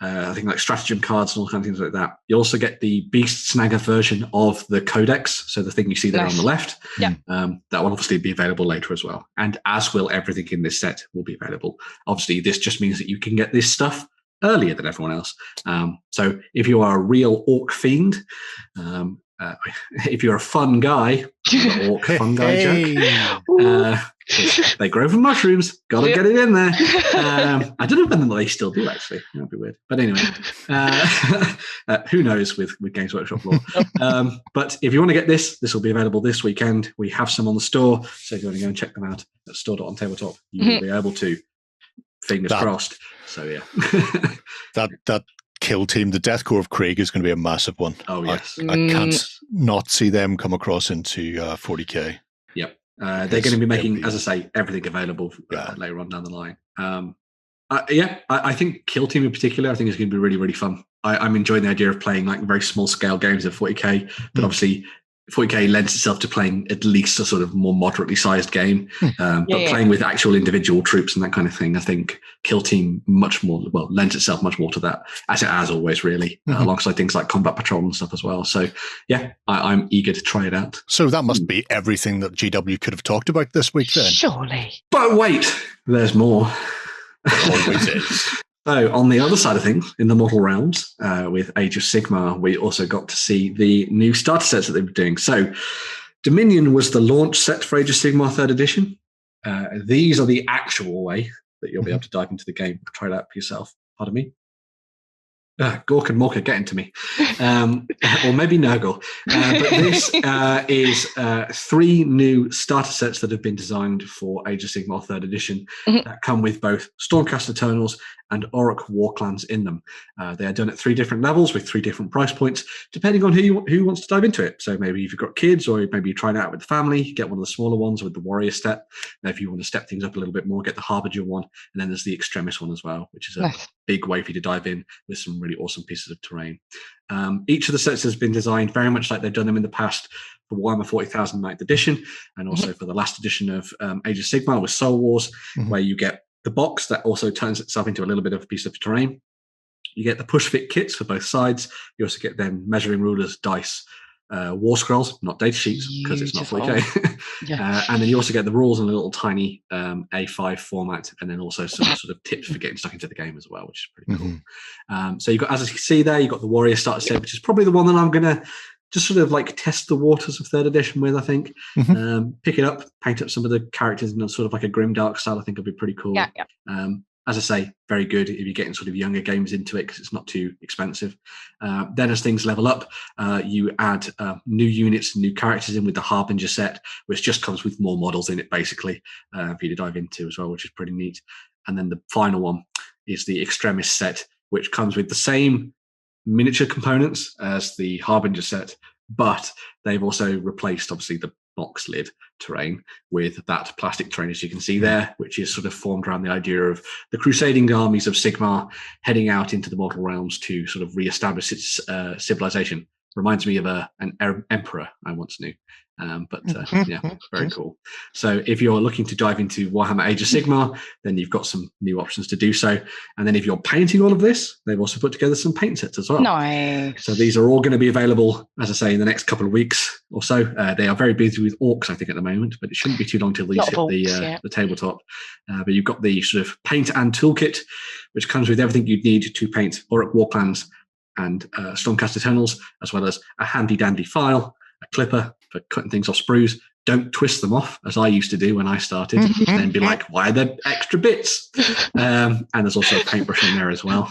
I think like stratagem cards and all kinds of things like that. You'll also get the Beast Snagger version of the Codex, so the thing you see there on the left. That will obviously be available later as well. And as will everything in this set will be available. Obviously, this just means that you can get this stuff earlier than everyone else. So if you are a real Orc fiend, if you're a fun guy, Orc fun guy joke. They grow from mushrooms. Got to get it in there. I don't know whether they still do, actually. That'd be weird. But anyway, who knows with Games Workshop lore. But if you want to get this will be available this weekend. We have some on the store. So if you want to go and check them out at store.ontabletop, you will be able to. Fingers crossed. So yeah. that kill team, the Death Korps of Krieg, is going to be a massive one. Oh, yes. I can't not see them come across into 40k. Yep. They're going to be making, as I say, everything available later on down the line. I think Kill Team in particular, I think is going to be really, really fun. I'm enjoying the idea of playing like very small scale games at 40k, but obviously 40k lends itself to playing at least a sort of more moderately sized game. But playing with actual individual troops and that kind of thing, I think Kill Team lends itself much more to that, as it has always, really, alongside things like Combat Patrol and stuff as well. So yeah, I'm eager to try it out. So that must be everything that GW could have talked about this week then. Surely. But wait, there's more. Always is. So on the other side of things, in the model realms, with Age of Sigmar, we also got to see the new starter sets that they were doing. So Dominion was the launch set for Age of Sigmar 3rd edition. These are the actual way that you'll be able to dive into the game. Try it out for yourself. Pardon me. Gork and Morka getting to me. Or maybe Nurgle. But this is 3 new starter sets that have been designed for Age of Sigmar 3rd edition that come with both Stormcast Eternals and Orruk War Clans in them. They are done at 3 different levels with 3 different price points, depending on who wants to dive into it. So maybe if you've got kids, or maybe you're trying it out with the family, get one of the smaller ones with the Warrior step. Now, if you want to step things up a little bit more, get the Harbinger one. And then there's the Extremis one as well, which is a big way for you to dive in with some really awesome pieces of terrain. Each of the sets has been designed very much like they've done them in the past for Warhammer 40,000 9th edition, and also for the last edition of Age of Sigmar with Soul Wars, where you get the box that also turns itself into a little bit of a piece of terrain. You get the push fit kits for both sides. You also get then measuring rulers, dice, war scrolls, not data sheets because it's not 40k. And then you also get the rules in a little tiny A5 format, and then also some sort of tips for getting stuck into the game as well, which is pretty cool. So you've got, as you can see there, you've got the Warrior starter set, which is probably the one that I'm going to just sort of like test the waters of 3rd edition with, I think. Pick it up, paint up some of the characters in a sort of like a grimdark style. I think it'll be pretty cool. As I say, very good if you're getting sort of younger games into it because it's not too expensive. Then as things level up, you add new units and new characters in with the Harbinger set, which just comes with more models in it, basically, for you to dive into as well, which is pretty neat. And then the final one is the Extremis set, which comes with the same miniature components as the Harbinger set, but they've also replaced, obviously, the box lid terrain with that plastic terrain, as you can see there, which is sort of formed around the idea of the crusading armies of Sigmar heading out into the mortal realms to sort of re-establish its civilization. Reminds me of an emperor I once knew. Yeah, very cool. So if you're looking to dive into Warhammer Age of Sigmar, then you've got some new options to do so. And then if you're painting all of this, they've also put together some paint sets as well. Nice. So these are all going to be available, as I say, in the next couple of weeks or so. They are very busy with orcs, I think, at the moment, but it shouldn't be too long till these hit the tabletop. But you've got the sort of paint and toolkit, which comes with everything you'd need to paint Orruk War Clans and Stormcast Eternals, as well as a handy-dandy file, a clipper for cutting things off sprues. Don't twist them off, as I used to do when I started, and then be like, why are there extra bits? And there's also a paintbrush in there as well.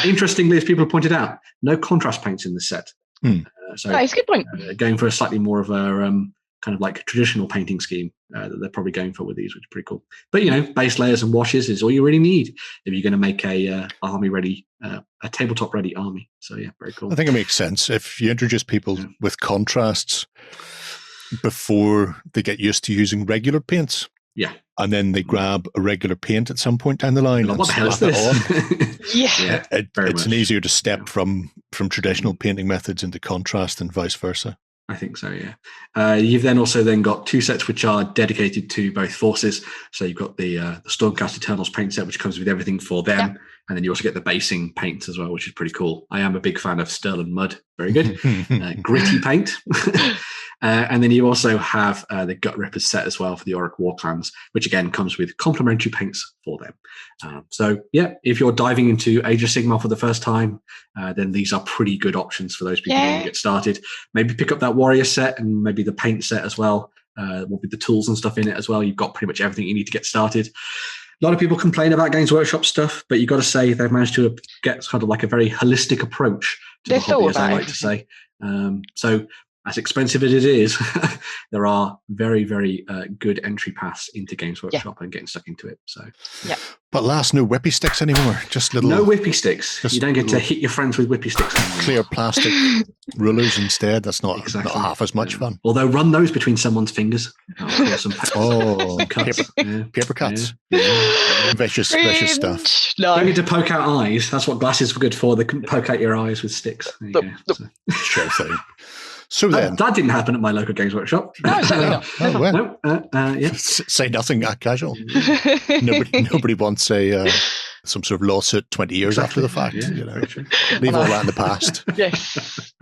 Interestingly, as people have pointed out, no contrast paints in this set. So that's a good point. Going for a slightly more of a kind of like traditional painting scheme that they're probably going for with these, which is pretty cool. But, you know, base layers and washes is all you really need if you're going to make a army-ready, a tabletop-ready army. So, yeah, very cool. I think it makes sense. If you introduce people with contrasts before they get used to using regular paints, and then they grab a regular paint at some point down the line, what the hell is this? It's an easier to step from traditional painting methods into contrast and vice versa. I think so, yeah. You've then also got 2 sets which are dedicated to both forces. So you've got the Stormcast Eternals paint set, which comes with everything for them. And then you also get the basing paints as well, which is pretty cool. I am a big fan of Stirland Mud. Very good. Gritty paint. And then you also have the Gut Rippers set as well for the Orruk War Clans, which again comes with complementary paints for them. So yeah, if you're diving into Age of Sigmar for the first time, then these are pretty good options for those people who want to get started. Maybe pick up that Warrior set and maybe the paint set as well, with the tools and stuff in it as well. You've got pretty much everything you need to get started. A lot of people complain about Games Workshop stuff, but you've got to say they've managed to get kind of like a very holistic approach to the hobby, as I like to say. So as expensive as it is, there are very, very good entry paths into Games Workshop and getting stuck into it. So, But last, no whippy sticks anymore. Just little. No whippy sticks. You don't get to hit your friends with whippy sticks anymore. Clear plastic rulers instead. That's not half as much fun. Although run those between someone's fingers. Some cuts. Paper cuts. Yeah. Vicious stuff. No. Don't need to poke out eyes. That's what glasses were good for. They couldn't poke out your eyes with sticks. There you go. Sure thing. So then, that didn't happen at my local Games Workshop. No, certainly not. Oh, well. Yeah. Say nothing casual. Nobody wants some sort of lawsuit 20 years after the fact. Leave all that in the past. Yes.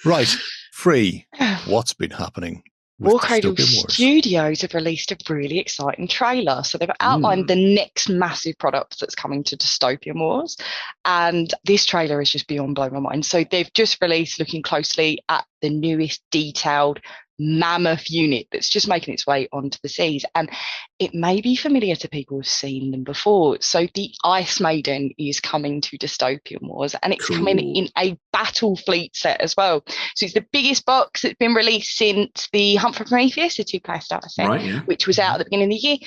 Right. Free. What's been happening? Warcradle Studios have released a really exciting trailer. So they've outlined the next massive product that's coming to Dystopian Wars. And this trailer is just beyond blowing my mind. So they've just released, looking closely at the newest detailed mammoth unit that's just making its way onto the seas, and it may be familiar to people who've seen them before. So the Ice Maiden is coming to Dystopian Wars, and it's coming in a Battlefleet set as well. So it's the biggest box that's been released since the Hunt for Prometheus, the 2-player starter set, which was out at the beginning of the year.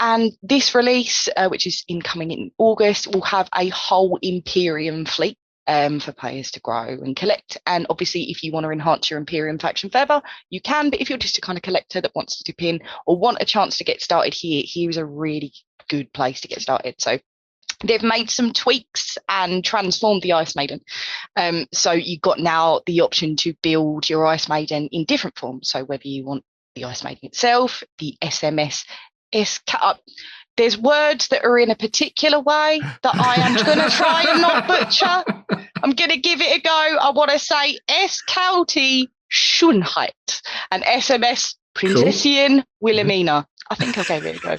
And this release, which is coming in August, will have a whole Imperium fleet for players to grow and collect. And obviously, if you want to enhance your Imperium faction further, you can. But if you're just a kind of collector that wants to dip in or want a chance to get started here's a really good place to get started. So they've made some tweaks and transformed the Ice Maiden. So you've got now the option to build your Ice Maiden in different forms. So whether you want the Ice Maiden itself, the SMS, there's words that are in a particular way that I am going to try and not butcher. I'm going to give it a go. I want to say Eskalti Schönheit and SMS Prinsessin Wilhelmina. I think I gave it a go.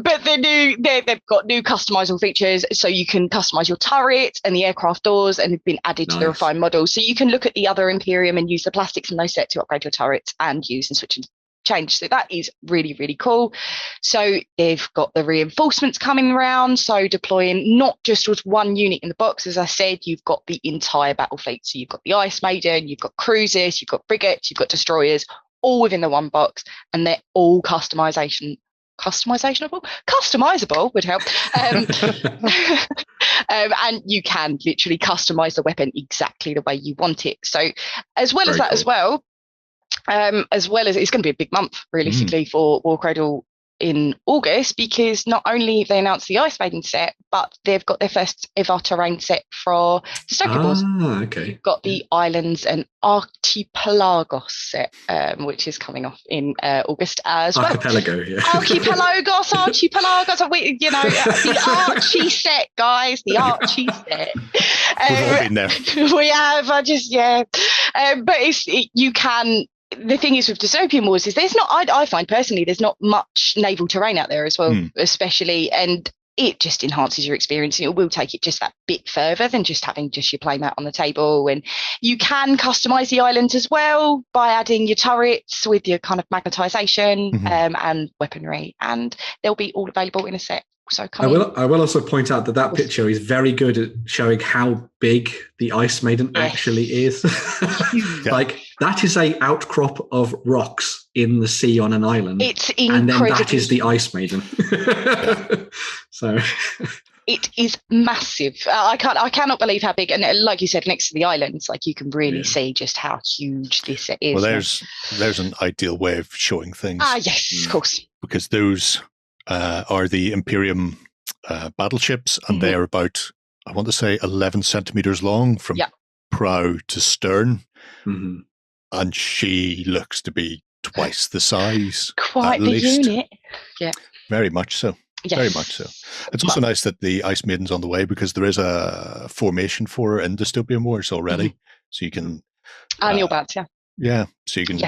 But they've got new customizable features, so you can customize your turret and the aircraft doors, and they've been added to the refined models. So you can look at the other Imperium and use the plastics in those sets to upgrade your turrets and use and switch and change. So that is really, really cool. So they've got the reinforcements coming around, so deploying not just with one unit in the box. As I said, you've got the entire battle fleet. So you've got the Ice Maiden, you've got cruisers, you've got frigates, you've got destroyers, all within the one box, and they're all customizable would help. And you can literally customize the weapon exactly the way you want it. So as well as that, as well as it's going to be a big month realistically for Warcradle in August, because not only have they announced the Ice Maiden set, but they've got their first ever terrain set for Dystopian Wars. Okay. Got the Islands and Archipelagos set, which is coming off in August as well. Archipelago, yeah. Archipelagos, the Archie set, guys, the Archie set. We've all been there. We have. But you can. The thing is with Dystopian Wars is I find personally there's not much naval terrain out there as well, especially, and it just enhances your experience. It will take it just that bit further than just having just your playmat on the table. And you can customize the islands as well by adding your turrets with your kind of magnetization and weaponry, and they'll be all available in a set. So I will also point out that picture is very good at showing how big the Ice Maiden actually is. Like, that is a outcrop of rocks in the sea on an island. It's incredible. And then that is the Ice Maiden. So it is massive. I cannot believe how big. And like you said, next to the islands, like you can really see just how huge this is. Well, there's an ideal way of showing things. Yes, of course. Because those are the Imperium battleships, and they are about, I want to say, 11 centimeters long from prow to stern. And she looks to be twice the size. Quite the unit. Yeah. Very much so. Yes. Very much so. It's also nice that the Ice Maiden's on the way, because there is a formation for her in Dystopian Wars already. So you can... And your bats, Yeah, so you can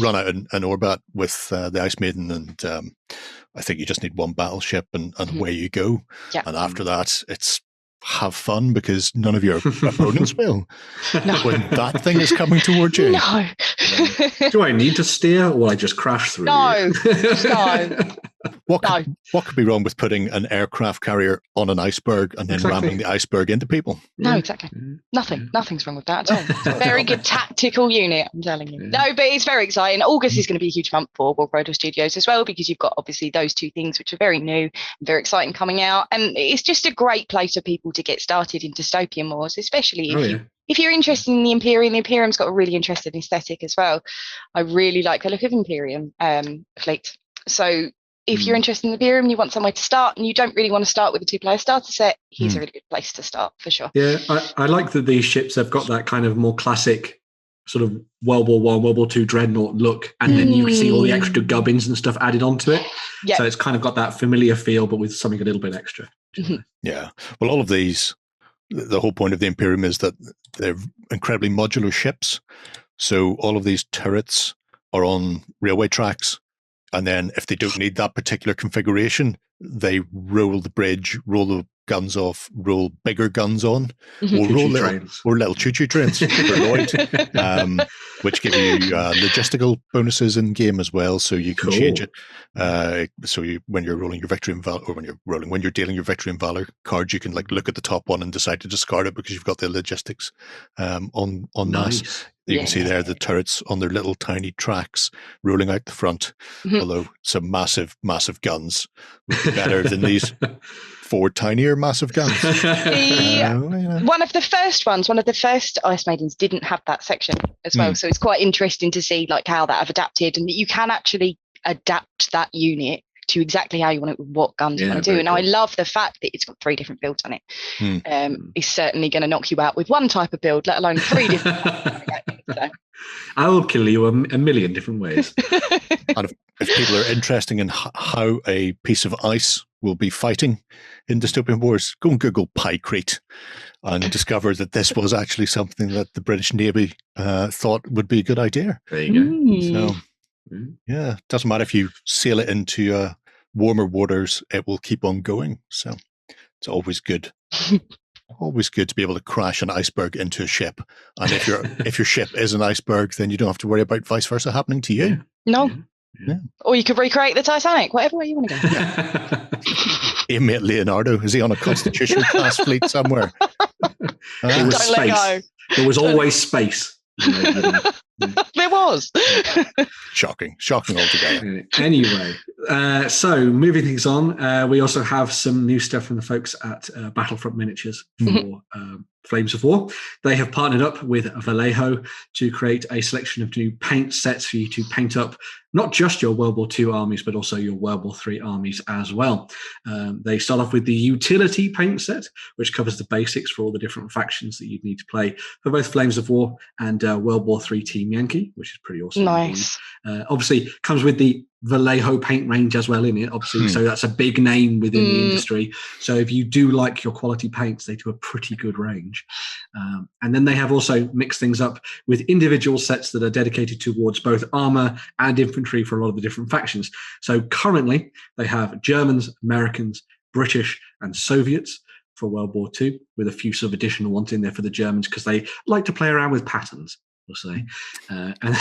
run out an Orbat with the Ice Maiden, and I think you just need one battleship, and away you go. Yep. And after that, it's have fun, because none of your opponents will. No. When that thing is coming towards you. No. Do I need to steer, or will I just crash through? No. What could be wrong with putting an aircraft carrier on an iceberg and then ramming the iceberg into people? No, exactly. Nothing's wrong with that at all. It's a very good tactical unit, I'm telling you. No, but it's very exciting. August is going to be a huge month for World Rotor Studios as well, because you've got obviously those two things which are very new and very exciting coming out. And it's just a great place for people to get started in dystopian wars, especially if you're interested in the Imperium. The Imperium's got a really interesting aesthetic as well. I really like the look of Imperium fleet. So if you're interested in the Imperium, you want somewhere to start, and you don't really want to start with a 2-player starter set, here's a really good place to start for sure. Yeah, I like that these ships have got that kind of more classic sort of World War I, World War II dreadnought look, and then you see all the extra gubbins and stuff added onto it. Yep. So it's kind of got that familiar feel, but with something a little bit extra. Yeah. Well, all of these, the whole point of the Imperium is that they're incredibly modular ships. So all of these turrets are on railway tracks. And then if they don't need that particular configuration, they roll the bridge, roll the guns off, roll bigger guns on, or little choo-choo trains, which give you logistical bonuses in game as well. So you can change it. When you're rolling your victory and valor, or when you're dealing your victory and valor cards, you can look at the top one and decide to discard it because you've got the logistics on mass. You can see there the turrets on their little tiny tracks rolling out the front, although some massive, massive guns would be better than these 4 tinier massive guns. One of the first Ice Maidens didn't have that section as well. So it's quite interesting to see how that have adapted, and that you can actually adapt that unit to exactly how you want it, with what guns you want to do. And I love the fact that it's got 3 different builds on it. It's certainly going to knock you out with one type of build, let alone 3 different. So. I will kill you a million different ways. And if people are interested in how a piece of ice will be fighting in dystopian wars, go and Google Pykrete and discover that this was actually something that the British Navy thought would be a good idea. There you go. So, yeah, doesn't matter if you sail it into warmer waters, it will keep on going. So it's always good. Always good to be able to crash an iceberg into a ship. And if your ship is an iceberg, then you don't have to worry about vice versa happening to you. No. Yeah. Or you could recreate the Titanic, whatever way you want to go. Hey, mate, Leonardo, is he on a Constitution class fleet somewhere? It was space. There was always space. There was. Shocking altogether. Anyway, so moving things on, we also have some new stuff from the folks at Battlefront Miniatures for Flames of War. They have partnered up with Vallejo to create a selection of new paint sets for you to paint up not just your World War II armies, but also your World War III armies as well. They start off with the utility paint set, which covers the basics for all the different factions that you'd need to play for both Flames of War and World War III Team Yankee, which is pretty awesome. Nice. Obviously, comes with the Vallejo paint range as well in it, obviously. So that's a big name within the industry. So if you do like your quality paints, they do a pretty good range. And then they have also mixed things up with individual sets that are dedicated towards both armor and infantry for a lot of the different factions. So currently they have Germans, Americans, British, and Soviets for World War II, with a few sort of additional ones in there for the Germans because they like to play around with patterns, we'll say. And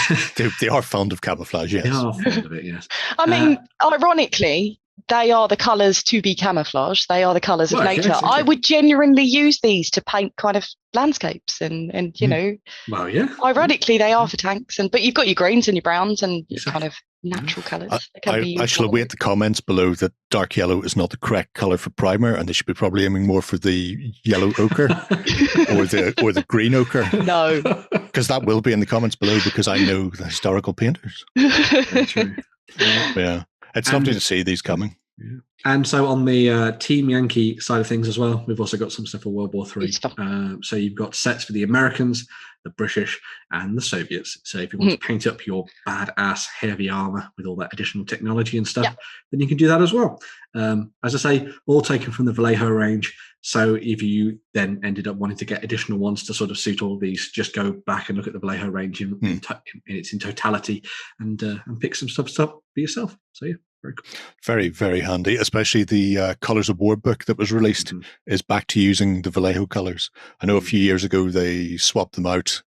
they are fond of camouflage, yes. They are fond of it, yes. I mean, ironically, they are the colours to be camouflaged. They are the colours of nature. I would genuinely use these to paint kind of landscapes and you know. Well, yeah. Ironically, they are for tanks, but you've got your greens and your browns and your kind of natural colours. I shall await the comments below that dark yellow is not the correct colour for primer, and they should be probably aiming more for the yellow ochre or the green ochre. No, because that will be in the comments below, because I know the historical painters. Very true. Yeah. It's lovely to see these coming. Yeah. And so on the Team Yankee side of things as well, we've also got some stuff for World War III. So you've got sets for the Americans, the British, and the Soviets. So if you want to paint up your badass heavy armor with all that additional technology and stuff, then you can do that as well. As I say, all taken from the Vallejo range. So if you then ended up wanting to get additional ones to sort of suit all of these, just go back and look at the Vallejo range in its totality and pick some stuff up for yourself. So yeah. Very cool. Very, very handy, especially the Colours of War book that was released is back to using the Vallejo colours. I know a few years ago they swapped them out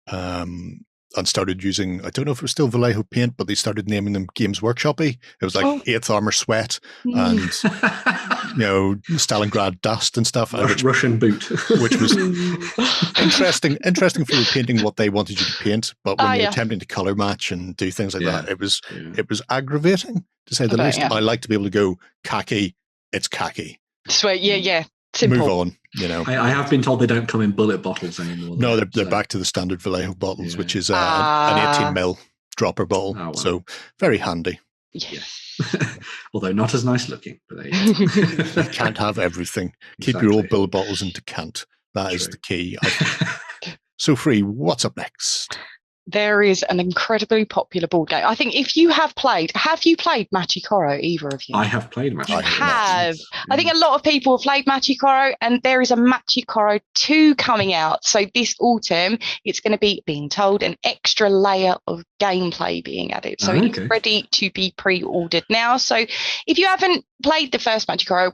and started using, I don't know if it was still Vallejo paint, but they started naming them Games Workshop-y. It was like 8th Armor Sweat and, Stalingrad Dust and stuff. Russian Boot. Which was interesting for painting what they wanted you to paint. But when you're attempting to color match and do things like that, it was aggravating, to say the least. I like to be able to go khaki, it's khaki. Sweet, yeah. Simple. Move on, I have been told they don't come in bullet bottles anymore. No, they're back to the standard Vallejo bottles, which is an 18mm dropper bottle. Oh, wow. So very handy. Yes. Although not as nice looking. But you can't have everything. Keep your old bullet bottles in decant. That is the key. So, Free, what's up next? There is an incredibly popular board game. I think if you have you played Machi Koro, either of you? I have played Machi Koro. I think a lot of people have played Machi Koro, and there is a Machi Koro 2 coming out. So this autumn, it's going to be, being told, an extra layer of gameplay being added. So it's ready to be pre-ordered now. So if you haven't played the first Machi Koro,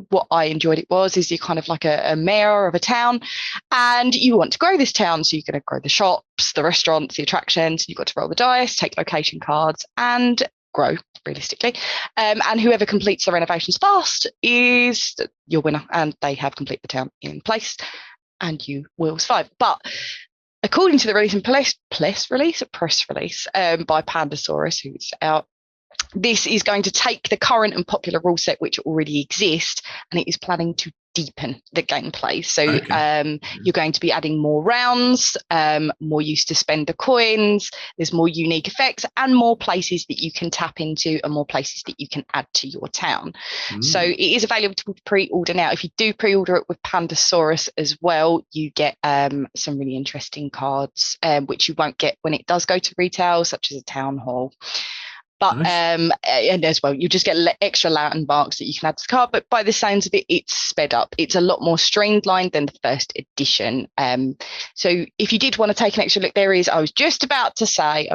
what I enjoyed is you're kind of like a mayor of a town, and you want to grow this town. So you're going to grow the shops, the restaurants, the attractions. You've got to roll the dice, take location cards, and grow realistically. And whoever completes the renovations fast is your winner, and they have completed the town in place, and you will survive. But according to the press release by Pandasaurus, who's out, this is going to take the current and popular rule set which already exist, and it is planning to deepen the gameplay. So you're going to be adding more rounds, more use to spend the coins, there's more unique effects, and more places that you can tap into, and more places that you can add to your town. So it is available to pre-order now. If you do pre-order it with Pandasaurus as well, you get some really interesting cards, which you won't get when it does go to retail, such as a town hall. But and as well, you just get extra landmarks that you can add to the card. But by the sounds of it, it's sped up. It's a lot more streamlined than the first edition. So if you did want to take an extra look, I was literally just about to say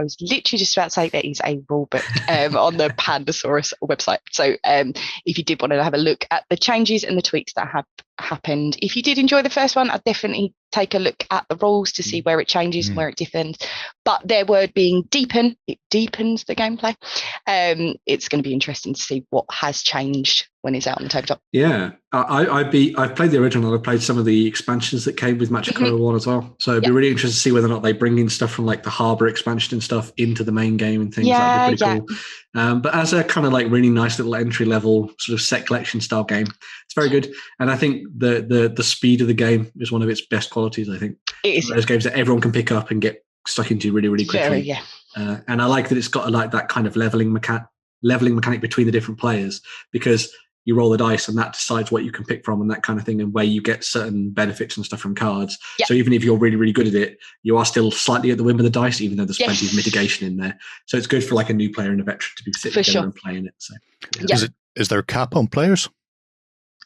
there is a rule book on the Pandasaurus website. So if you did want to have a look at the changes and the tweaks that have happened, if you did enjoy the first one, I'd definitely take a look at the rules to see where it changes and where it differs. But their word being deepen, it deepens the gameplay. It's going to be interesting to see what has changed when it's out on the tabletop. Yeah, I've played the original, and I've played some of the expansions that came with Machi Koro 1 as well. So it'd be really interesting to see whether or not they bring in stuff from like the Harbour expansion and stuff into the main game and things. That'd be pretty cool. But as a kind of like really nice little entry level sort of set collection style game, it's very good. And I think the speed of the game is one of its best qualities. I think it is those games that everyone can pick up and get stuck into really, really quickly. Very, and I like that it's got like that kind of leveling mechanic between the different players, because you roll the dice and that decides what you can pick from and that kind of thing, and where you get certain benefits and stuff from cards. So even if you're really, really good at it, you are still slightly at the whim of the dice, even though there's plenty of mitigation in there. So it's good for like a new player and a veteran to be sitting together and playing it. So is there a cap on players?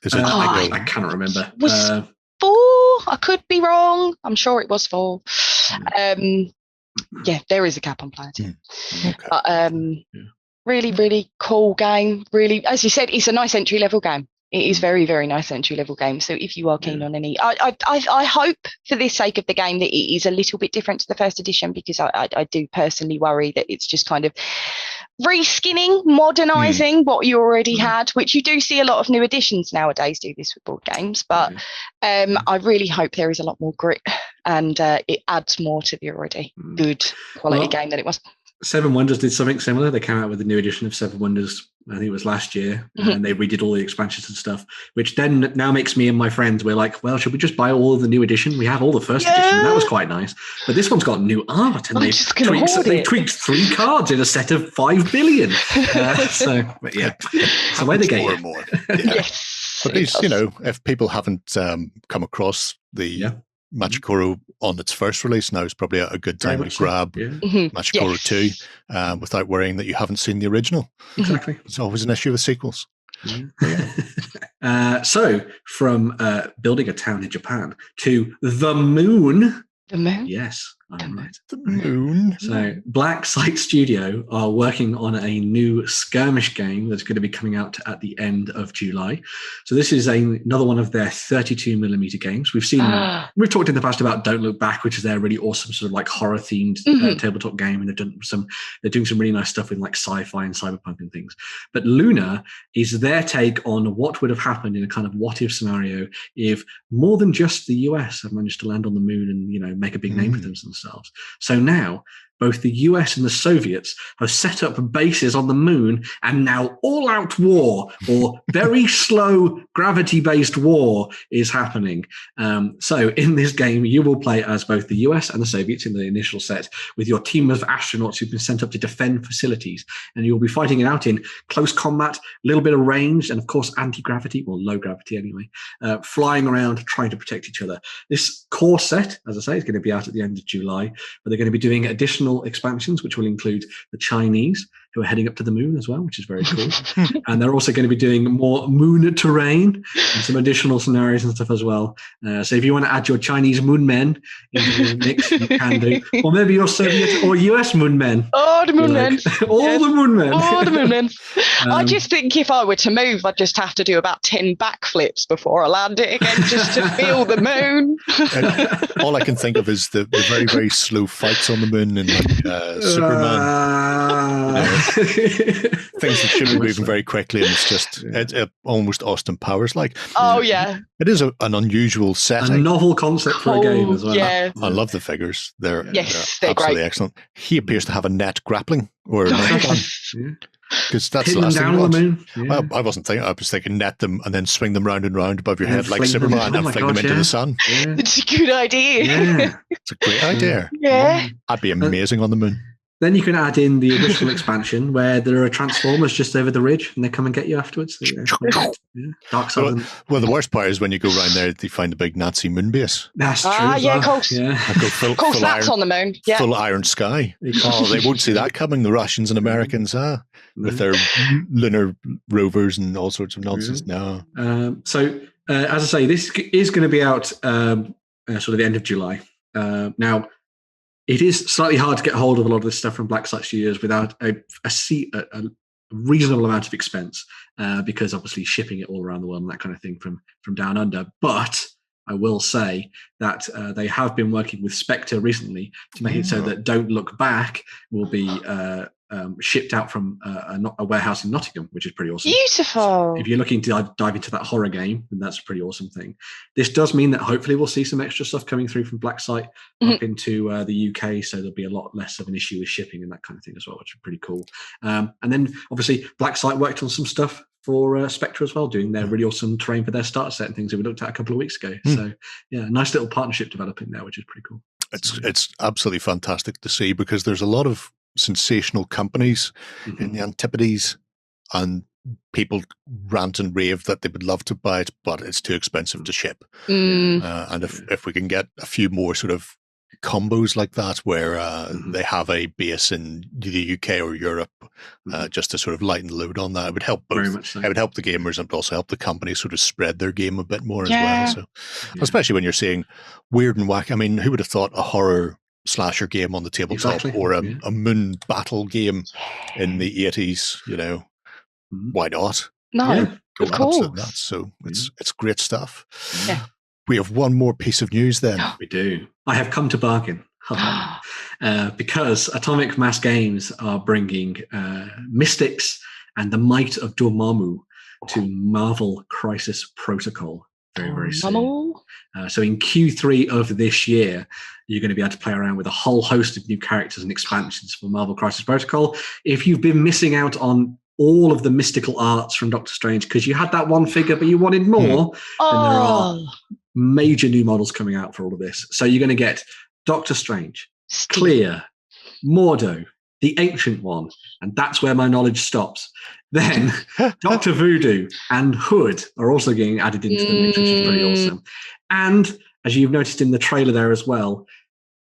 Is it? I cannot remember. Was 4? I could be wrong. I'm sure it was 4. There is a cap on players. But really, really cool game. Really, as you said, it's a nice entry level game. It is very, very nice entry level game. So if you are keen on any, I hope for the sake of the game that it is a little bit different to the first edition, because I do personally worry that it's just kind of reskinning, modernising what you already had, which you do see a lot of new editions nowadays do this with board games. But I really hope there is a lot more grit and it adds more to the already good quality game than it was. Seven Wonders did something similar. They came out with a new edition of Seven Wonders, I think it was last year, and they redid all the expansions and stuff, which then now makes me and my friends, we're like, well, should we just buy all of the new edition? We have all the first edition. That was quite nice. But this one's got new art, and they tweaked 3 cards in a set of 5 billion. It's the way they get more you. and more. Yes. But at least, if people haven't come across the Machi Koro on its first release, now is probably a good time to grab Machi Koro 2 without worrying that you haven't seen the original. Exactly. It's always an issue with sequels. So from building a town in Japan to the moon. The moon? Yes. I'm right. The moon. So Black Site Studio are working on a new Skirmish game that's going to be coming out at the end of July. So this is another one of their 32mm games. We've talked in the past about Don't Look Back, which is their really awesome sort of like horror themed tabletop game, and they're doing some really nice stuff with like sci-fi and cyberpunk and things. But Lunar is their take on what would have happened in a kind of what if scenario if more than just the US had managed to land on the moon and, you know, make a big name for themselves. So now both the US and the Soviets have set up bases on the moon, and now all-out war, or very slow gravity-based war, is happening. So in this game, you will play as both the US and the Soviets in the initial set, with your team of astronauts who've been sent up to defend facilities. And you'll be fighting it out in close combat, a little bit of range, and of course anti-gravity, or low gravity anyway, flying around trying to protect each other. This core set, as I say, is going to be out at the end of July, but they're going to be doing additional expansions, which will include the Chinese, who are heading up to the moon as well, which is very cool. And they're also going to be doing more moon terrain and some additional scenarios and stuff as well. So if you want to add your Chinese moon men into the mix, you can do. Or maybe your Soviet or US moon men. Oh, the moon men. All the moon men. All the moon men. I just think if I were to move, I'd just have to do about 10 backflips before I land it again, just to feel the moon. All I can think of is the very, very slow fights on the moon in like Superman. Things that should be moving very quickly, and it's just it's almost Austin Powers like. Oh yeah, it is an unusual setting, a novel concept for a game as well. Yeah, I love the figures. They're they're absolutely great. excellent. He appears to have a net grappling or a net gun. Because that's Pin the last them thing down you on want. the moon. Yeah. Well, I wasn't thinking. I was thinking net them and then swing them round and round above your And head like fling them- Superman oh and my fling God, them into yeah. the sun. Yeah. It's a good idea. Yeah. It's a great idea. Yeah. I'd be amazing on the moon. Then you can add in the additional expansion where there are Transformers just over the ridge and they come and get you afterwards. So, yeah. Dark side. Well, the worst part is when you go round there, they find a big Nazi moon base. That's true. Ah, as yeah, well. of course. Yeah. I go full, Of course, full that's iron, on the moon. Yeah. full iron sky. Oh, they won't see that coming. The Russians and Americans, with their lunar rovers and all sorts of nonsense. Yeah. No. So, as I say, this is going to be out sort of the end of July. Now, it is slightly hard to get hold of a lot of this stuff from Black Site Studios without a reasonable amount of expense, because obviously shipping it all around the world and that kind of thing from down under. But I will say that they have been working with Spectre recently to make it so that Don't Look Back will be shipped out from a warehouse in Nottingham, which is pretty awesome. Beautiful. So if you're looking to dive into that horror game, then that's a pretty awesome thing. This does mean that hopefully we'll see some extra stuff coming through from Black Site up into the UK, so there'll be a lot less of an issue with shipping and that kind of thing as well, which is pretty cool. And then obviously Black Site worked on some stuff for Spectre as well, doing their really awesome terrain for their starter set and things that we looked at a couple of weeks ago. So yeah, nice little partnership developing there, which is pretty cool. It's absolutely fantastic to see, because there's a lot of sensational companies in the Antipodes, and people rant and rave that they would love to buy it, but it's too expensive to ship. And if we can get a few more sort of combos like that, where they have a base in the UK or Europe, just to sort of lighten the load on that, it would help both. Very much so. It would help the gamers and also help the companies sort of spread their game a bit more as well. So, especially when you're seeing weird and wacky. I mean, who would have thought a horror slasher game on the tabletop, or a moon battle game in the 80s? You know, why not? No, of course. Nuts. So it's great stuff. Yeah. We have one more piece of news then. We do. I have come to bargain. Because Atomic Mass Games are bringing Mystics and the Might of Dormammu to Marvel Crisis Protocol very, very soon. So in Q3 of this year, you're going to be able to play around with a whole host of new characters and expansions for Marvel Crisis Protocol. If you've been missing out on all of the mystical arts from Doctor Strange because you had that one figure but you wanted more, then there are major new models coming out for all of this. So you're going to get Doctor Strange, Clear, Mordo, the Ancient One, and that's where my knowledge stops. Then Dr. Voodoo and Hood are also getting added into the mix, which is pretty awesome. And as you've noticed in the trailer there as well,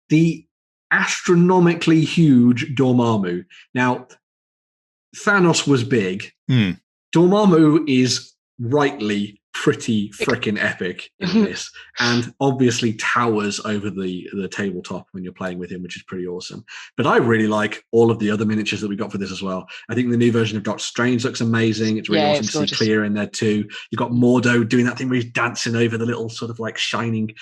the astronomically huge Dormammu. Now, Thanos was big. Dormammu is rightly pretty freaking epic in this, and obviously towers over the tabletop when you're playing with him, which is pretty awesome. But I really like all of the other miniatures that we got for this as well. I think the new version of Doctor Strange looks amazing. It's really awesome to see Clea in there too. You've got Mordo doing that thing where he's dancing over the little sort of like shining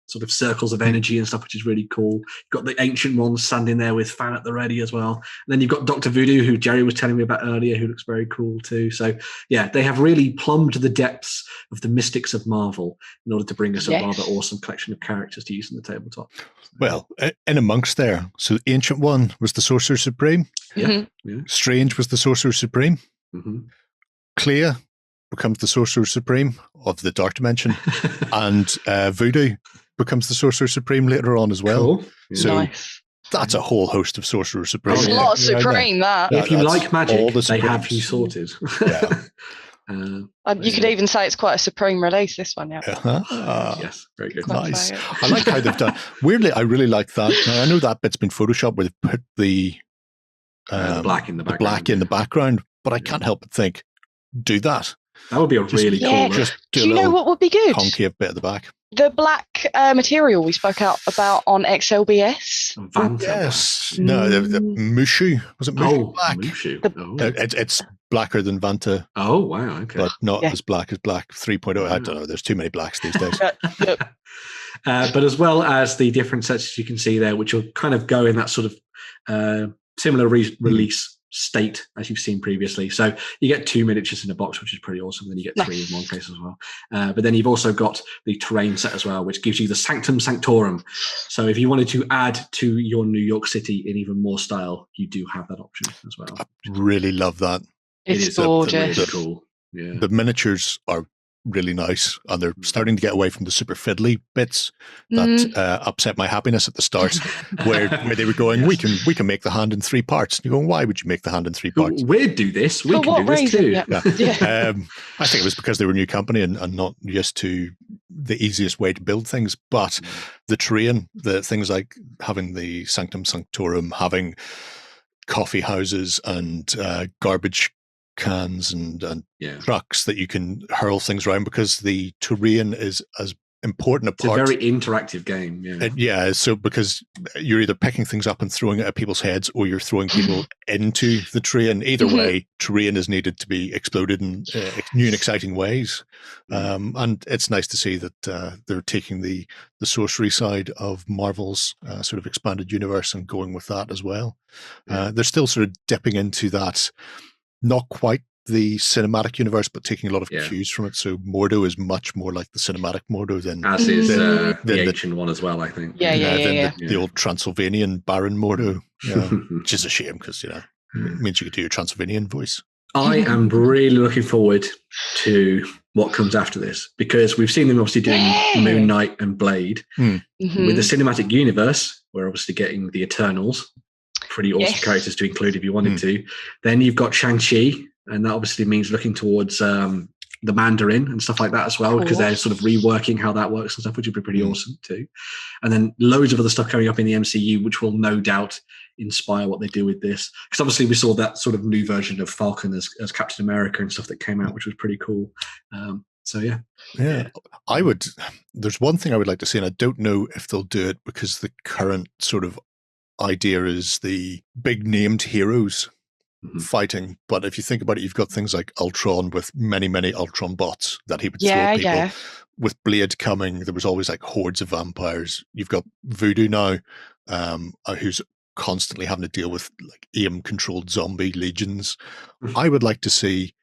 sort of circles of energy and stuff, which is really cool. You've got the Ancient Ones standing there with Fan at the ready as well. And then you've got Dr. Voodoo, who Gerry was telling me about earlier, who looks very cool too. So yeah, they have really plumbed the depths of the mystics of Marvel in order to bring us a rather awesome collection of characters to use in the tabletop. Well, in amongst there, so the Ancient One was the Sorcerer Supreme. Yeah. Strange was the Sorcerer Supreme. Clea becomes the Sorcerer Supreme of the Dark Dimension. And Voodoo becomes the Sorcerer Supreme later on as well. Cool. So that's a whole host of Sorcerer Supreme. That's a lot of Supreme, that. If you like magic, they have you sorted. You could even say it's quite a Supreme release, this one, Yes, very good. Nice. I like how they've done. Weirdly, I really like that. Now, I know that bit's been photoshopped where they've put the black in the background. Black in the background, but I can't help but think, do that. That would be a really cool. Just do you know what would be good? Concave bit at the back. The black material we spoke about on XLBS. Yes. No, the Mushu. Was it Mushu black? Mushu. It's blacker than Vanta. Oh, wow. Okay. But not as black as Black 3.0. I don't know. There's too many blacks these days. But as well as the different sets you can see there, which will kind of go in that sort of similar release state as you've seen previously. So you get 2 miniatures in a box, which is pretty awesome. Then you get 3 in one case as well. But then you've also got the terrain set as well, which gives you the Sanctum Sanctorum. So if you wanted to add to your New York City in even more style, you do have that option as well. I really love that. It's gorgeous. Really cool. Yeah. The miniatures are really nice, and they're starting to get away from the super fiddly bits that upset my happiness at the start, where they were going, we can make the hand in 3 parts. And you're going, why would you make the hand in 3 parts? We'd do this. We can do this too. I think it was because they were a new company and not used to the easiest way to build things. But the terrain, the things like having the Sanctum Sanctorum, having coffee houses and garbage cans and trucks that you can hurl things around, because the terrain is as important a part. It's a very interactive game. So because you're either picking things up and throwing it at people's heads, or you're throwing people into the terrain. Either way, terrain is needed to be exploded in new and exciting ways. And it's nice to see that they're taking the sorcery side of Marvel's sort of expanded universe and going with that as well. They're still sort of dipping into that, not quite the cinematic universe, but taking a lot of cues from it. So Mordo is much more like the cinematic Mordo than as is the Ancient One as well, I think. The old Transylvanian Baron Mordo, which is a shame because it means you could do your Transylvanian voice. I am really looking forward to what comes after this, because we've seen them obviously doing Moon Knight and Blade. With the cinematic universe, we're obviously getting the Eternals. Pretty awesome characters to include if you wanted to. Then you've got Shang-Chi, and that obviously means looking towards the Mandarin and stuff like that as well, because they're sort of reworking how that works and stuff, which would be pretty awesome too. And then loads of other stuff coming up in the MCU, which will no doubt inspire what they do with this. Because obviously we saw that sort of new version of Falcon as Captain America and stuff that came out, which was pretty cool. There's one thing I would like to see, and I don't know if they'll do it, because the current sort of idea is the big named heroes fighting. But if you think about it, you've got things like Ultron with many, many Ultron bots that he would throw at people. With Blade coming, there was always like hordes of vampires. You've got Voodoo now, who's constantly having to deal with like aim-controlled zombie legions. I would like to see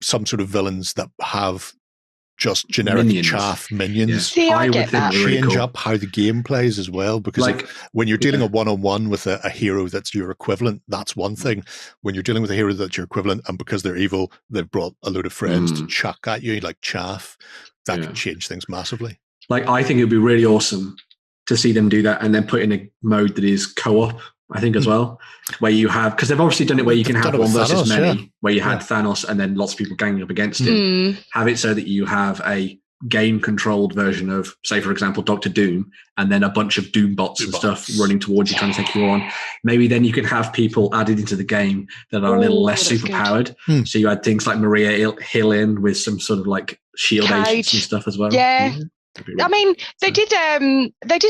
some sort of villains that have just generic chaff minions. See, I would think change up how the game plays as well, because when you're dealing a one-on-one with a hero that's your equivalent, that's one thing. When you're dealing with a hero that's your equivalent, and because they're evil, they've brought a load of friends to chuck at you like chaff, that can change things massively. I think it would be really awesome to see them do that, and then put in a mode that is co-op, I think, as well, where you have, because they've obviously done it where you can have one versus Thanos, many, where you had Thanos and then lots of people ganging up against him. Have it so that you have a game-controlled version of, say, for example, Doctor Doom, and then a bunch of Doom bots and stuff running towards you, trying to take you on. Maybe then you can have people added into the game that are a little less superpowered. So you add things like Maria Hill in with some sort of like shield agents and stuff as well. Yeah. I mean, they did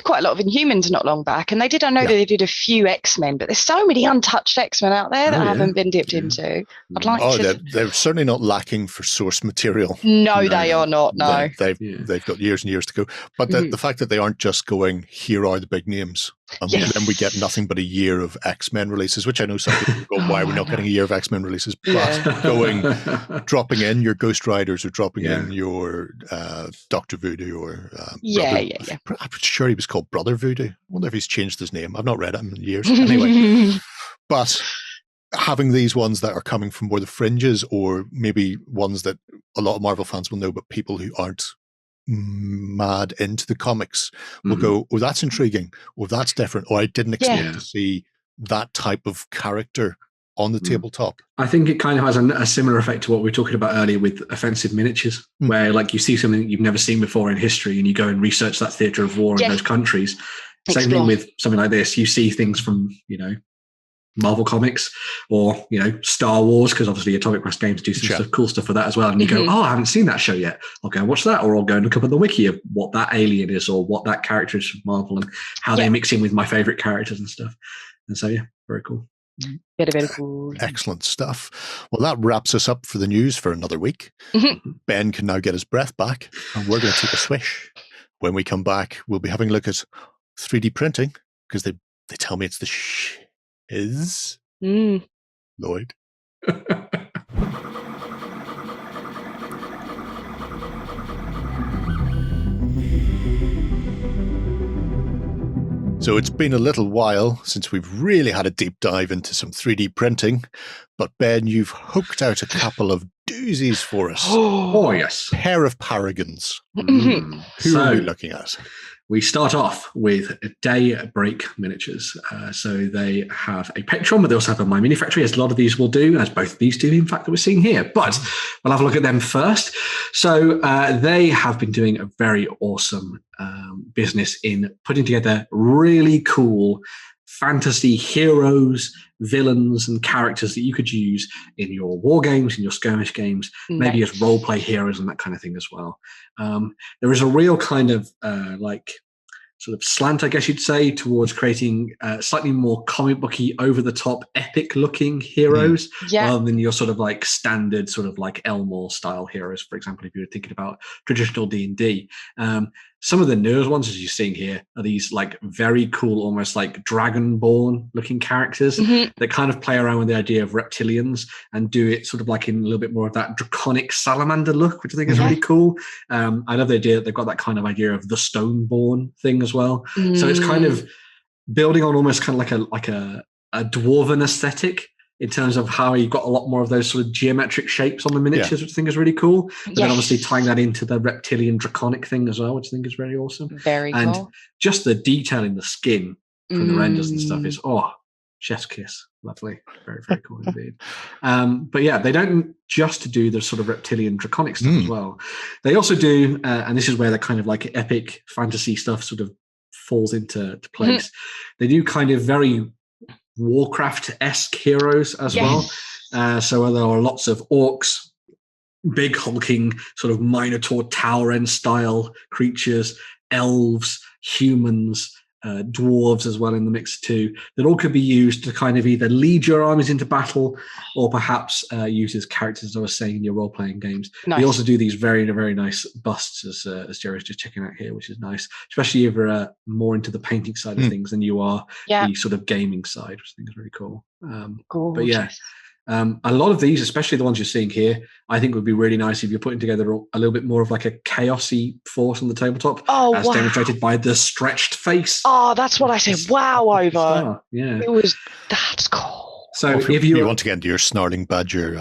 quite a lot of Inhumans not long back, and I know that they did a few X-Men, but there's so many untouched X-Men out there that haven't been dipped into. I'd like to. They're certainly not lacking for source material. No, they are not. No, they've got years and years to go. But the fact that they aren't just going, here are the big names, and then we get nothing but a year of X-Men releases, which I know some people go, why are we not getting a year of X-Men releases? But dropping in your Ghost Riders or dropping in your Dr. Voodoo or I'm sure he was called Brother Voodoo. I wonder if he's changed his name. I've not read it in years. Anyway, but having these ones that are coming from more the fringes, or maybe ones that a lot of Marvel fans will know, but people who aren't mad into the comics will go, oh, that's intriguing, or that's different, or I didn't expect to see that type of character on the tabletop. I think it kind of has a similar effect to what we were talking about earlier with offensive miniatures, where like you see something you've never seen before in history and you go and research that theatre of war in those countries. Same thing with something like this. You see things from, Marvel Comics or, Star Wars, because obviously Atomic Mass Games do some cool stuff for that as well. And you go, oh, I haven't seen that show yet. I'll go and watch that, or I'll go and look up on the wiki of what that alien is or what that character is from Marvel and how they mix in with my favourite characters and stuff. And so, very cool. Very cool. Excellent stuff. Well, that wraps us up for the news for another week. Ben can now get his breath back, and we're going to take a swish. When we come back, we'll be having a look at 3D printing, because they tell me it's the shiz. Lloyd. So it's been a little while since we've really had a deep dive into some 3D printing, but Ben, you've hooked out a couple of doozies for us. Oh yes. Pair of paragons. Who are we looking at? We start off with Daybreak Miniatures. So they have a Pectron, but they also have a My Mini Factory, as a lot of these will do, as both of these do, in fact, that we're seeing here. But we'll have a look at them first. So they have been doing a very awesome business in putting together really cool fantasy heroes, villains, and characters that you could use in your war games, in your skirmish games, maybe as role play heroes and that kind of thing as well. There is a real kind of sort of slant, I guess you'd say, towards creating slightly more comic booky, over the top, epic looking heroes, rather than your sort of like standard sort of like Elmore style heroes. For example, if you were thinking about traditional D&D, some of the newest ones, as you're seeing here, are these like very cool, almost like Dragonborn looking characters that kind of play around with the idea of reptilians and do it sort of like in a little bit more of that draconic salamander look, which I think is really cool. I love the idea that they've got that kind of idea of the Stoneborn thing as well. So it's kind of building on almost kind of like a dwarven aesthetic, in terms of how you've got a lot more of those sort of geometric shapes on the miniatures, which I think is really cool. But then obviously tying that into the reptilian draconic thing as well, which I think is very awesome. Very cool. And just the detail in the skin from the renders and stuff is, chef's kiss. Lovely. Very, very cool indeed. But yeah, they don't just do the sort of reptilian draconic stuff as well. They also do, and this is where the kind of like epic fantasy stuff sort of falls into place. They do kind of very Warcraft-esque heroes as well. So there are lots of orcs, big hulking sort of Minotaur tower end style creatures, elves, humans, dwarves as well in the mix too, that all could be used to kind of either lead your armies into battle or perhaps use as characters, as I was saying, in your role-playing games. They also do these very, very nice busts, as Gerry's just checking out here, which is nice, especially if you're more into the painting side of things than you are the sort of gaming side, which I think is really cool. But yeah, a lot of these, especially the ones you're seeing here, I think would be really nice if you're putting together a little bit more of like a chaosy force on the tabletop, as demonstrated by the stretched face. Oh, that's what I said. Wow, over. Yeah, that's cool. So if you want to get into your snarling badger,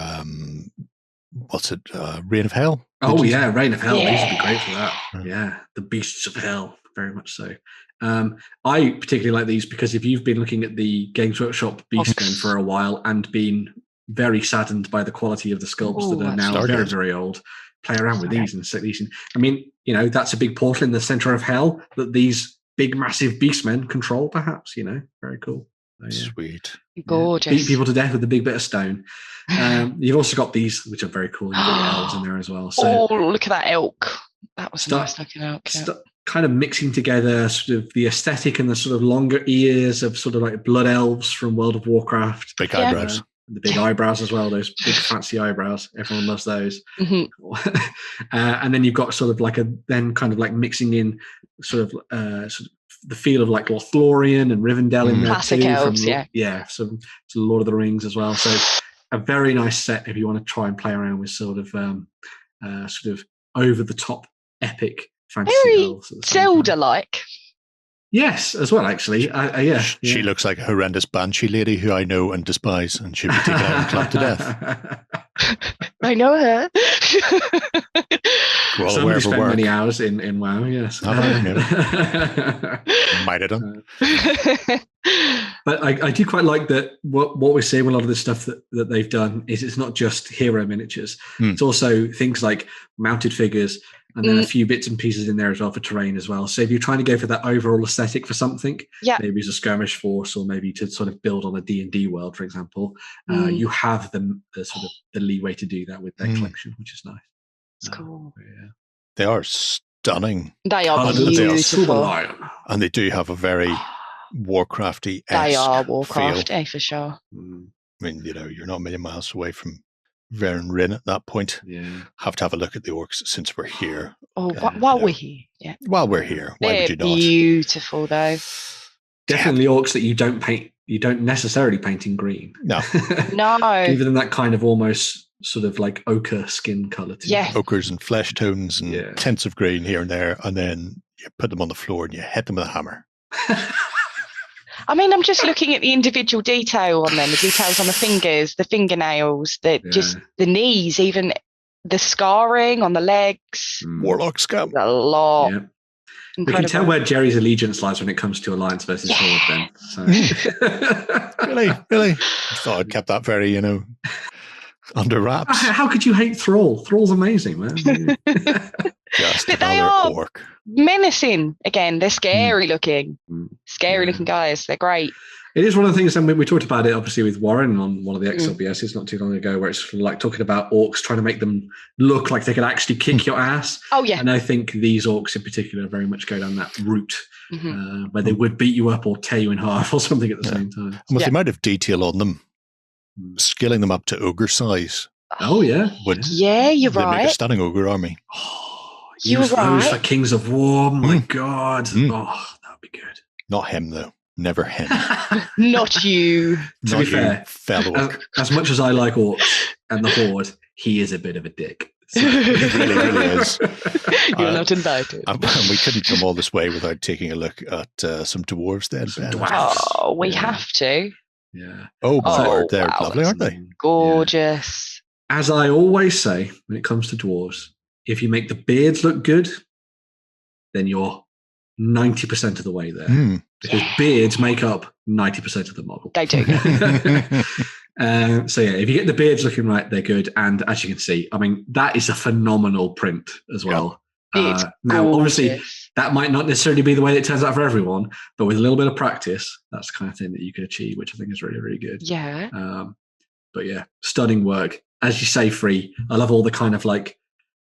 Reign of Hell? Oh yeah, Reign of Hell. These would be great for that. Yeah, the beasts of hell, very much so. I particularly like these because if you've been looking at the Games Workshop Beast game for a while and been very saddened by the quality of the sculpts that are now very, very old, play around with these and set these in. I mean, you know, that's a big portal in the center of hell that these big, massive beastmen control, perhaps, you know. Very cool. So, yeah. Sweet. Gorgeous. Beat people to death with a big bit of stone. You've also got these, which are very cool. You've got elves in there as well. So, oh, look at that elk. That was a nice looking elk. Yeah. Kind of mixing together sort of the aesthetic and the sort of longer ears of sort of like blood elves from World of Warcraft. Big eyebrows. The big eyebrows as well, those big fancy eyebrows. Everyone loves those. Mm-hmm. And then you've got sort of like kind of like mixing in sort of the feel of like Lothlorien and Rivendell in there classic too. elves, Some Lord of the Rings as well. So a very nice set if you want to try and play around with sort of over the top epic fantasy elves. Zelda-like. Yes, as well, actually. Yeah. She looks like a horrendous banshee lady who I know and despise, and she'll be taken out and clapped to death. I know her. Well, somebody spent many hours in WoW, yes. Might have done. But I do quite like that what we're seeing with a lot of the stuff that they've done is it's not just hero miniatures. It's also things like mounted figures, and then a few bits and pieces in there as well for terrain as well. So if you're trying to go for that overall aesthetic for something, maybe it's a skirmish force, or maybe to sort of build on a D&D world, for example, you have the sort of the leeway to do that with their collection, which is nice. It's cool. Yeah. They are stunning. They are beautiful. And they do have a very Warcrafty. They are Warcraft, for sure. I mean, you know, you're not a million miles away from Varen Rin at that point. Have to have a look at the orcs since we're here. While we're here. Yeah. While we're here. Why would you not? Beautiful though. Definitely orcs that you don't paint. You don't necessarily paint in green. No. No. Give them that kind of almost sort of like ochre skin color too. Yeah. Ochres and flesh tones and tints of green here and there, and then you put them on the floor and you hit them with a hammer. I mean, I'm just looking at the individual detail on them, the details on the fingers, the fingernails, just the knees, even the scarring on the legs. Warlock scum. A lot. Yeah. We can tell where Gerry's allegiance lies when it comes to Alliance versus Horde then. So. Really? I thought I'd kept that very, you know, under wraps. How could you hate Thrall? Thrall's amazing, man. Just but they are orc. Menacing. Again, they're scary looking. Scary looking guys. They're great. It is one of the things, and we talked about it obviously with Warren on one of the XLBSs not too long ago, where it's like talking about orcs trying to make them look like they could actually kick your ass. Oh, yeah. And I think these orcs in particular very much go down that route where they would beat you up or tear you in half or something at the same time. And with the amount of detail on them, scaling them up to ogre size. Oh, yeah. You're right. Make a stunning ogre army. Use those for Kings of War. My God. Oh, that would be good. Not him, though. Never him. Not you. To be fair, fellow. As much as I like orcs and the Horde, he is a bit of a dick. So. He really is. You're not invited. And we couldn't come all this way without taking a look at some dwarves then, Ben. Oh, we have to. Yeah. They're lovely, aren't they? Gorgeous. Yeah. As I always say, when it comes to dwarves, if you make the beards look good, then you're 90% of the way there. Because beards make up 90% of the model. They do. So if you get the beards looking right, they're good. And as you can see, I mean, that is a phenomenal print as well. Now, obviously, that might not necessarily be the way that it turns out for everyone, but with a little bit of practice, that's the kind of thing that you can achieve, which I think is really, really good. Yeah. But yeah, stunning work. As you say, Free, I love all the kind of like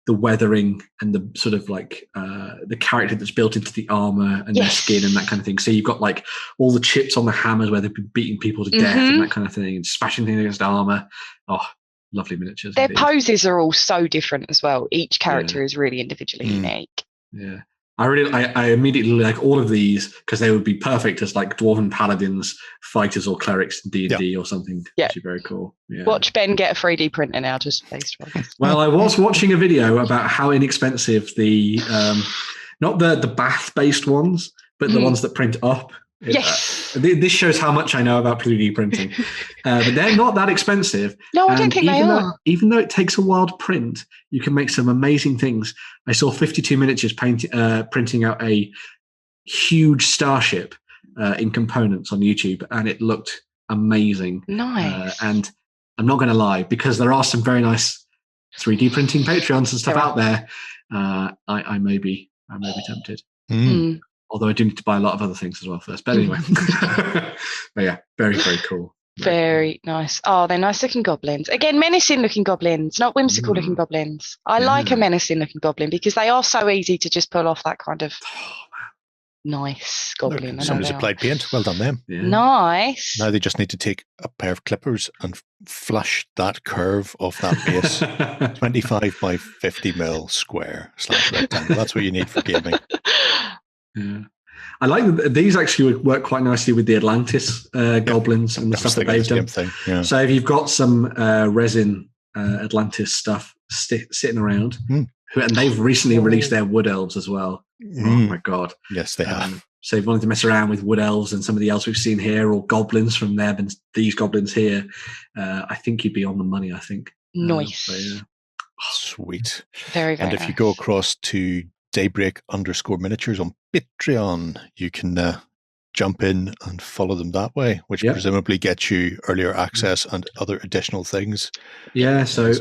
the weathering and the sort of like the character that's built into the armor and their skin and that kind of thing. So you've got like all the chips on the hammers where they've been beating people to death and that kind of thing and smashing things against armor. Oh, lovely miniatures. Their poses are all so different as well. Each character is really individually unique. Yeah. I immediately like all of these because they would be perfect as like dwarven paladins, fighters, or clerics in D&D or something. Yeah, actually very cool. Yeah. Watch Ben get a 3D printer now, just based on this. Well, I was watching a video about how inexpensive the not the bath-based ones, but the ones that print up. Yes. This shows how much I know about 3D printing. But they're not that expensive. No, I don't think they are. Even though it takes a while to print, you can make some amazing things. I saw 52 miniatures printing out a huge starship in components on YouTube, and it looked amazing. Nice. And I'm not going to lie, because there are some very nice 3D printing Patreons and stuff out there, I may be tempted. Although I do need to buy a lot of other things as well first. But anyway, but yeah, very, very cool. Very nice. Oh, they're nice looking goblins. Again, menacing looking goblins, not whimsical looking goblins. I like a menacing looking goblin because they are so easy to just pull off that kind of nice goblin. Somebody's applied paint. Well done, them. Yeah. Nice. Now they just need to take a pair of clippers and flush that curve off that base. 25 by 50 mil square / rectangle. That's what you need for gaming. Yeah. I like that these actually would work quite nicely with the Atlantis goblins and the stuff that they've done. Yeah. So if you've got some resin Atlantis stuff sitting around, and they've recently released their wood elves as well. Oh my god! Yes, they have. So if you wanted to mess around with wood elves and some of the elves we've seen here, or goblins from them and these goblins here, I think you'd be on the money. I think. Nice. Sweet. Very, very. And if you go across to Daybreak_Miniatures on Patreon, you can jump in and follow them that way, which presumably gets you earlier access and other additional things. Yeah, so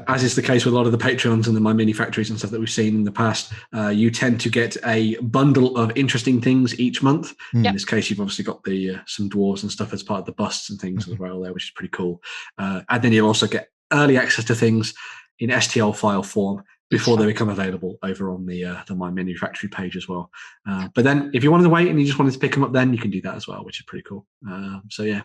as is the case with a lot of the Patreons and the My Mini Factories and stuff that we've seen in the past, you tend to get a bundle of interesting things each month. In this case, you've obviously got the some dwarves and stuff as part of the busts and things as well there, which is pretty cool. And then you'll also get early access to things in STL file form before they become available over on the My Mini Factory page as well. But then if you wanted to wait and you just wanted to pick them up then, you can do that as well, which is pretty cool. So yeah,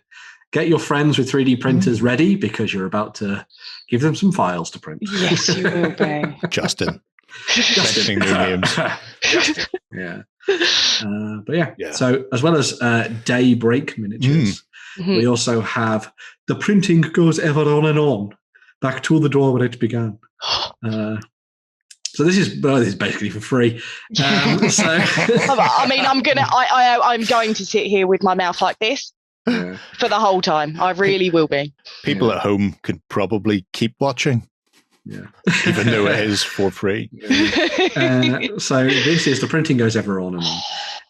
get your friends with 3D printers ready because you're about to give them some files to print. Yes, you will be. Justin. Mentioning new names. Yeah. But yeah, so as well as Daybreak Miniatures, we also have The Printing Goes Ever On and On, back to the door where it began. So this is basically for free. So I mean, I'm going to sit here with my mouth like this for the whole time. I really will be. People at home can probably keep watching. Yeah, even though it is for free. So this is The Printing Goes Ever On and On.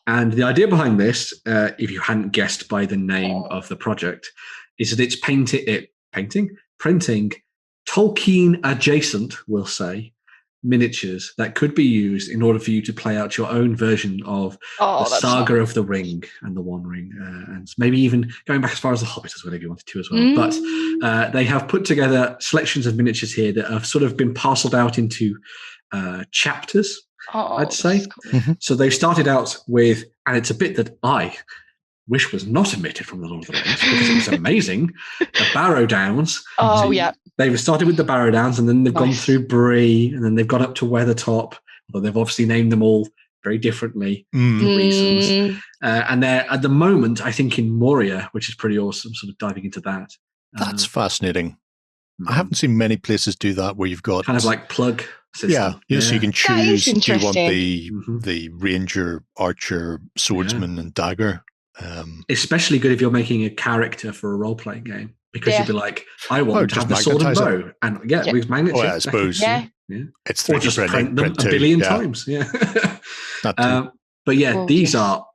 And the idea behind this, if you hadn't guessed by the name of the project, is that it's printing Tolkien adjacent, we'll say, miniatures that could be used in order for you to play out your own version of the Saga of the Ring and the One Ring, and maybe even going back as far as the Hobbit as well if you wanted to as well. But they have put together selections of miniatures here that have sort of been parceled out into chapters, I'd say. Cool. So they started out with, and it's a bit that I wish was not omitted from the Lord of the Rings because it was amazing, the Barrow Downs. Oh, yeah. They've started with the Barrow Downs and then they've gone through Bree and then they've gone up to Weathertop, although they've obviously named them all very differently for reasons. And they're, at the moment, I think in Moria, which is pretty awesome, sort of diving into that. That's fascinating. I haven't seen many places do that where you've got... kind of like plug system. Yeah, so you can choose, do you want the ranger, archer, swordsman and dagger? Especially good if you're making a character for a role-playing game, because you'd be like, I want to have the sword and bow, and with magnets. I suppose. It's 3D or just print them too. a billion times. But yeah, these are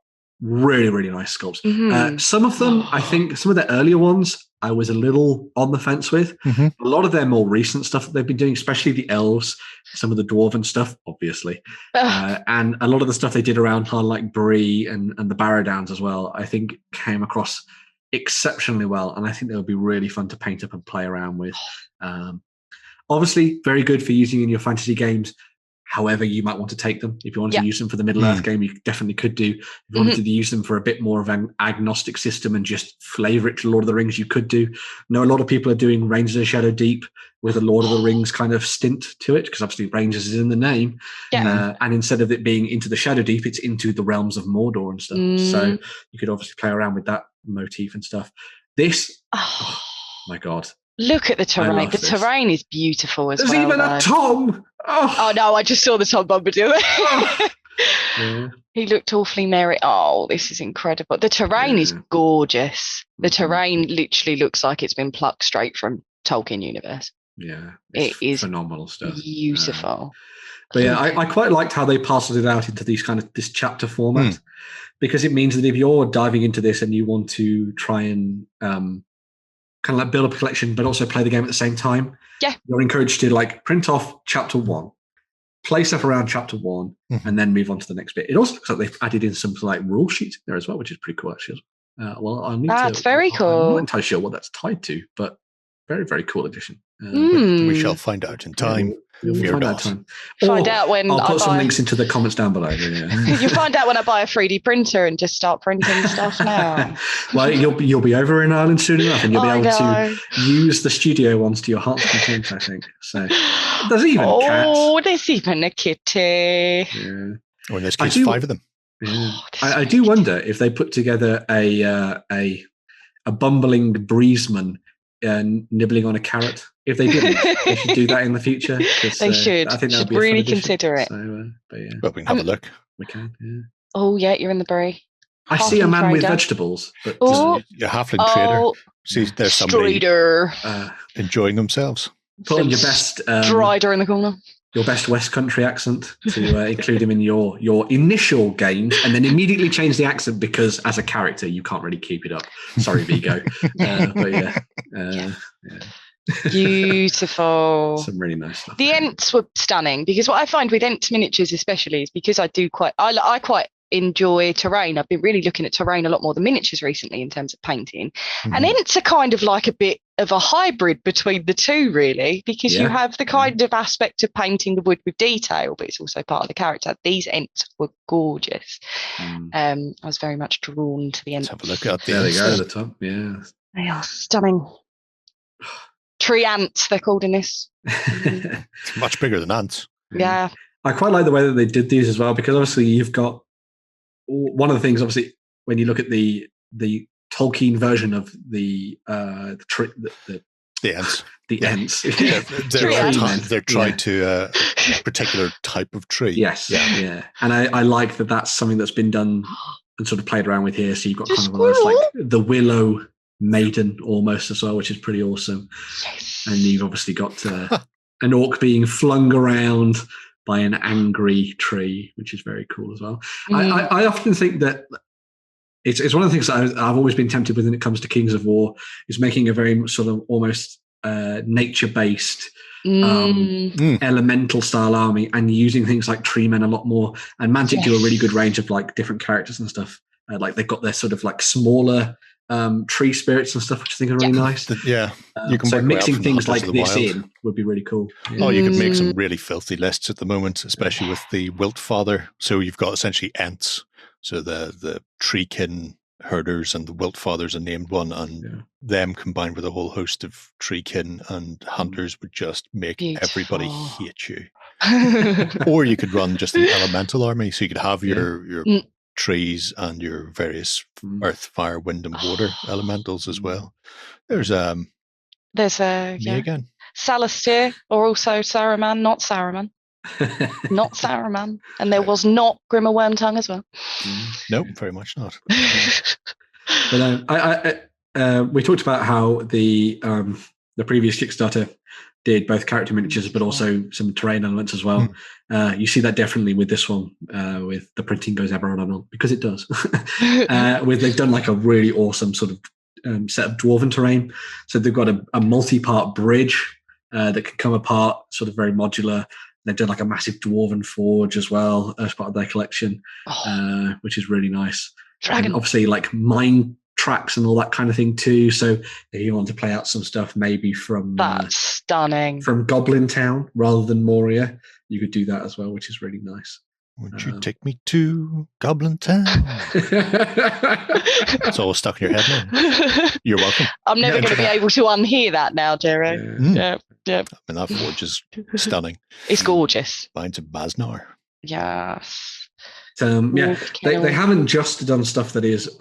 really, really nice sculpts. Some of them, I think, some of the earlier ones, I was a little on the fence with. A lot of their more recent stuff that they've been doing, especially the elves, some of the dwarven stuff, obviously, and a lot of the stuff they did around kind of like Bree and the Barrow Downs as well, I think came across exceptionally well, and I think they would be really fun to paint up and play around with. Obviously, very good for using in your fantasy games. However you might want to take them. If you wanted to use them for the Middle-earth game, you definitely could do. If you wanted to use them for a bit more of an agnostic system and just flavour it to Lord of the Rings, you could do. I know a lot of people are doing Rangers of Shadow Deep with a Lord of the Rings kind of stint to it, because obviously Rangers is in the name. And instead of it being into the Shadow Deep, it's into the realms of Mordor and stuff. So you could obviously play around with that motif and stuff. This, oh my God. Look at the terrain. The terrain is beautiful as well. There's even a Tom. Oh no, I just saw the Tom Bombadil. He looked awfully merry. Oh, this is incredible. The terrain is gorgeous. The terrain literally looks like it's been plucked straight from Tolkien universe. Yeah, it is phenomenal stuff. Beautiful. But yeah, I quite liked how they parceled it out into these kind of this chapter format, because it means that if you're diving into this and you want to try and kind of like build up a collection, but also play the game at the same time, you're encouraged to like print off chapter 1, play stuff around chapter 1, and then move on to the next bit. It also looks like they've added in some like rule sheets there as well, which is pretty cool actually. Well, I need that's very cool. I'm not entirely sure what that's tied to, but very, very cool addition. We shall find out in time. You'll find out time. Find out when I'll put some links into the comments down below. You'll find out when I buy a 3D printer and just start printing stuff now. Well, you'll be over in Ireland soon enough, and you'll be able to use the studio ones to your heart's content, I think. So there's even cats. Oh, there's even a kitty. Yeah. Or in this case, 5 of them. Yeah. I do wonder if they put together a bumbling breezeman nibbling on a carrot. If they didn't, they should do that in the future. They should. I think that would be really consider it. So, but we can have a look. We can. Yeah. Oh yeah, you're in the brie. I see a man with vegetables, but your halfling trader. See, there's somebody enjoying themselves. Put on your best Strider in the corner. Your best West Country accent to include him in your initial games, and then immediately change the accent because as a character you can't really keep it up. Sorry, Vigo. But yeah. Beautiful. Some really nice stuff. The Ents were stunning because what I find with Ents miniatures especially is because I quite enjoy terrain. I've been really looking at terrain a lot more than miniatures recently in terms of painting. And Ents are kind of like a bit of a hybrid between the two, really, because you have the kind of aspect of painting the wood with detail, but it's also part of the character. These Ents were gorgeous. I was very much drawn to the Ents. Let's have a look at there they go at the top. Yeah. They are stunning. Tree ants, they're called in this. It's much bigger than ants. Yeah. I quite like the way that they did these as well, because obviously you've got one of the things, obviously, when you look at the Tolkien version of the ants. The ants. They're tied to a particular type of tree. Yes. Yeah. And I like that that's something that's been done and sort of played around with here. So you've got kind of almost like the willow Maiden almost as well, which is pretty awesome. Yes. And you've obviously got an orc being flung around by an angry tree, which is very cool as well. I often think that it's one of the things that I've always been tempted with when it comes to Kings of War, is making a very sort of almost nature-based elemental style army and using things like tree men a lot more. And Mantic do a really good range of like different characters and stuff. Like they've got their sort of like smaller tree spirits and stuff, which I think are really nice. You can so mixing things like this in would be really cool. Oh, you can make some really filthy lists at the moment, especially with the Wilt Father. So you've got essentially Ents. So the Treekin herders and the Wilt Fathers are named one, and them combined with a whole host of Treekin and hunters would just make everybody hate you. Or you could run just an elemental army, so you could have your trees and your various earth, fire, wind, and water elementals as well. There's me again. Salastir, or also Saruman, not Saruman. Not Saruman. And there was not Grimmer Wormtongue as well. No, very much not. But we talked about how the previous Kickstarter did both character miniatures but also some terrain elements as well. You see that definitely with this one, with the printing goes ever on and on, because it does. They've done like a really awesome sort of set of dwarven terrain. So they've got a multi-part bridge that can come apart, sort of very modular. They've done like a massive dwarven forge as well as part of their collection, which is really nice. And obviously like mine tracks and all that kind of thing too. So if you want to play out some stuff maybe from that's stunning, from Goblin Town rather than Moria, you could do that as well, which is really nice. Would you take me to Goblin Town? It's all stuck in your head now. You're welcome. I'm never going to be able to unhear that now, Gerry. Yeah. I mean, that forge is stunning. It's gorgeous. Binds of Basnar. Yes. They haven't just done stuff that is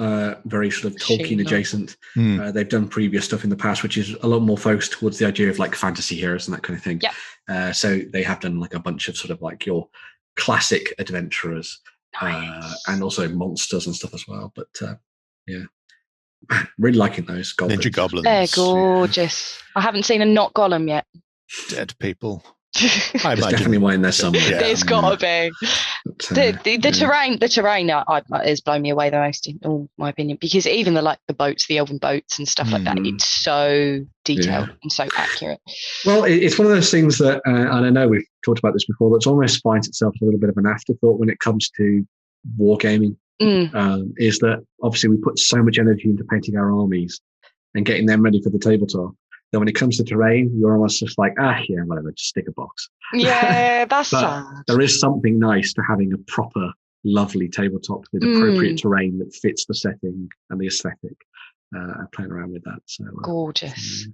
very sort of Tolkien adjacent. They've done previous stuff in the past, which is a lot more focused towards the idea of like fantasy heroes and that kind of thing. So they have done like a bunch of sort of like your classic adventurers, and also monsters and stuff as well. But really liking those goblins. Ninja goblins. They're gorgeous. I haven't seen a not golem yet. Dead people. I There's definitely one in there somewhere. Yeah. There's got to be. The terrain has blown me away the most, in all my opinion, because even the boats, the elven boats and stuff like that, it's so detailed and so accurate. Well, it's one of those things that, and I know we've talked about this before, that's almost finds itself a little bit of an afterthought when it comes to wargaming. Is that obviously we put so much energy into painting our armies and getting them ready for the tabletop. Then when it comes to terrain, you're almost just like, whatever, just stick a box. Yeah, that's but sad. There is something nice to having a proper, lovely tabletop with appropriate terrain that fits the setting and the aesthetic. Playing around with that. So gorgeous.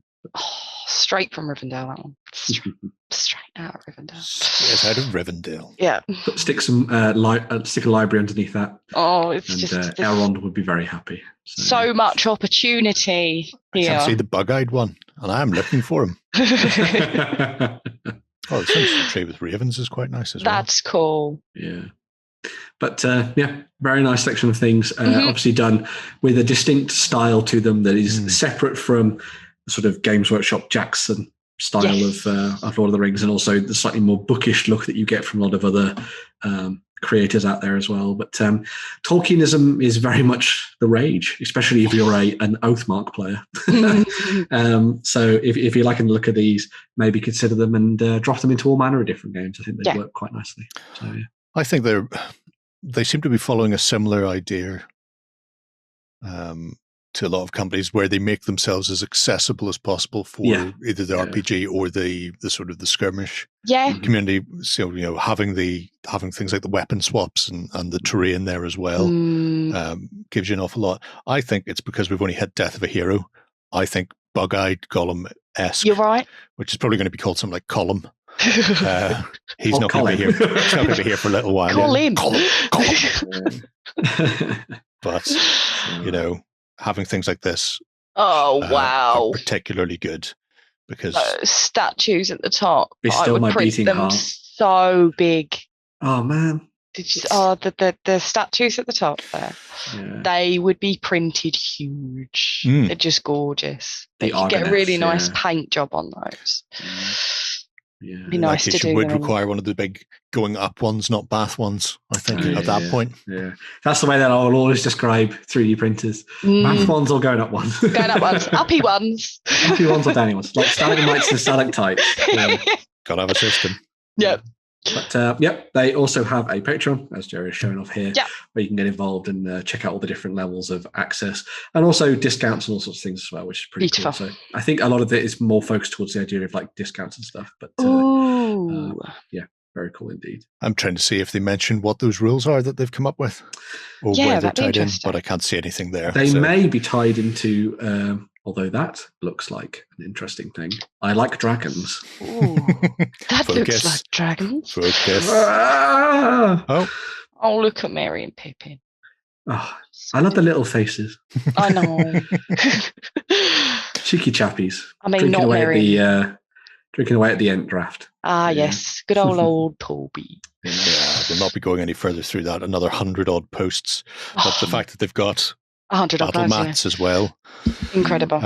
Straight from Rivendell, that one. Straight out of Rivendell. Straight out of Rivendell. Yeah. Stick some stick a library underneath that. Oh, it's and just Elrond would be very happy. So much opportunity here. I can't see the bug-eyed one, and I am looking for him. The tree with ravens is quite nice as well. That's cool. Yeah. But very nice section of things. Obviously done with a distinct style to them that is separate from the sort of Games Workshop Jackson style of Lord of the Rings, and also the slightly more bookish look that you get from a lot of other creators out there as well. But Tolkienism is very much the rage, especially if you're an Oathmark player. So if you're liking the look of these, maybe consider them and drop them into all manner of different games. I think they work quite nicely. So I think they seem to be following a similar idea to a lot of companies, where they make themselves as accessible as possible for either the RPG or the sort of the skirmish community. So having things like the weapon swaps and the terrain there as well gives you an awful lot. I think it's because we've only had Death of a Hero. I think bug-eyed Gollum-esque. You're right. Which is probably going to be called something like Column. He's not going to be here. He's not going to be here for a little while. Colin. But having things like this, wow, are particularly good because statues at the top. Be still my beating heart. So big. Oh man! Did you? The statues at the top there. Yeah. They would be printed huge. They're just gorgeous. You get a really nice paint job on those. Yeah. It'd be nice to do. Would require one of the big going up ones, not Bath ones, I think, at that point. Yeah. That's the way that I'll always describe 3D printers. Bath ones or going up ones? Going up ones. Uppy ones. Uppy ones or downy ones. Like stalagmites and stalactites. Gotta have a system. Yep. But they also have a Patreon, as Gerry is showing off here, where you can get involved and check out all the different levels of access, and also discounts and all sorts of things as well, which is pretty cool. So I think a lot of it is more focused towards the idea of like discounts and stuff. But very cool indeed. I'm trying to see if they mentioned what those rules are that they've come up with, or where they're tied in, but I can't see anything there. They may be tied into. Although that looks like an interesting thing. I like dragons. Ooh, that looks like dragons. Focus. Oh, look at Mary and Pippin. Oh, I love the little faces. I know. Cheeky chappies. I mean, not Mary. Drinking away at the Ent draft. Yes. Good old Toby. Yeah, we'll not be going any further through that. Another 100-odd posts. But the fact that they've got 100 battle mats as well. Incredible.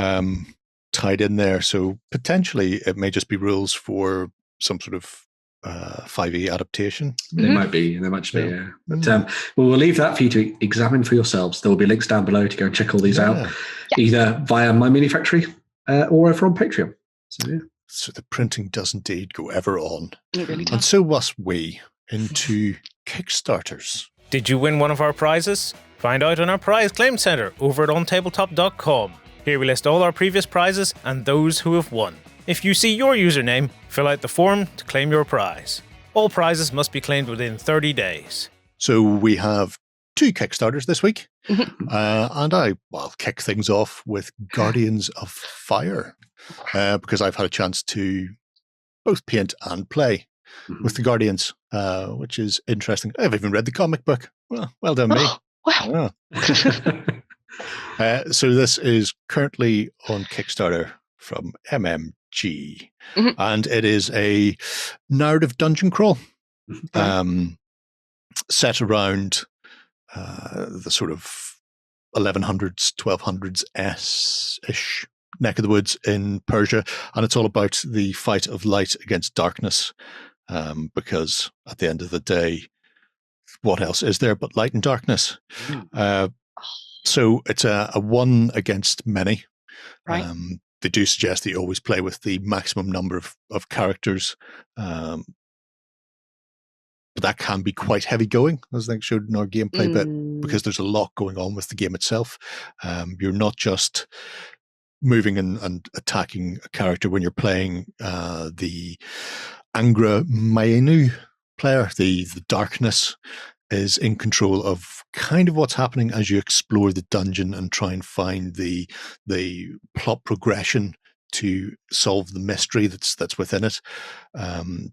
tied in there. So potentially it may just be rules for some sort of 5e adaptation. There might be, yeah. But we'll leave that for you to examine for yourselves. There will be links down below to go and check all these out, either via My Mini Factory or over on Patreon. So, yeah. So the printing does indeed go ever on. It really does. And so must we into Kickstarters. Did you win one of our prizes? Find out on our prize claim center over at OnTableTop.com. Here we list all our previous prizes and those who have won. If you see your username, fill out the form to claim your prize. All prizes must be claimed within 30 days. So we have 2 Kickstarters this week. And I'll kick things off with Guardians of Fire, because I've had a chance to both paint and play with the Guardians, which is interesting. I've even read the comic book. Well done, me. Wow. So this is currently on Kickstarter from MMG, and it is a narrative dungeon crawl set around the sort of 1100s, 1200s ish neck of the woods in Persia, and it's all about the fight of light against darkness, because at the end of the day, what else is there but light and darkness? So it's a one against many. Right. They do suggest that you always play with the maximum number of characters, but that can be quite heavy going, as I think showed in our gameplay bit, because there's a lot going on with the game itself. You're not just moving and attacking a character when you're playing the Angra Mainyu player. The darkness is in control of kind of what's happening as you explore the dungeon and try and find the plot progression to solve the mystery that's within it,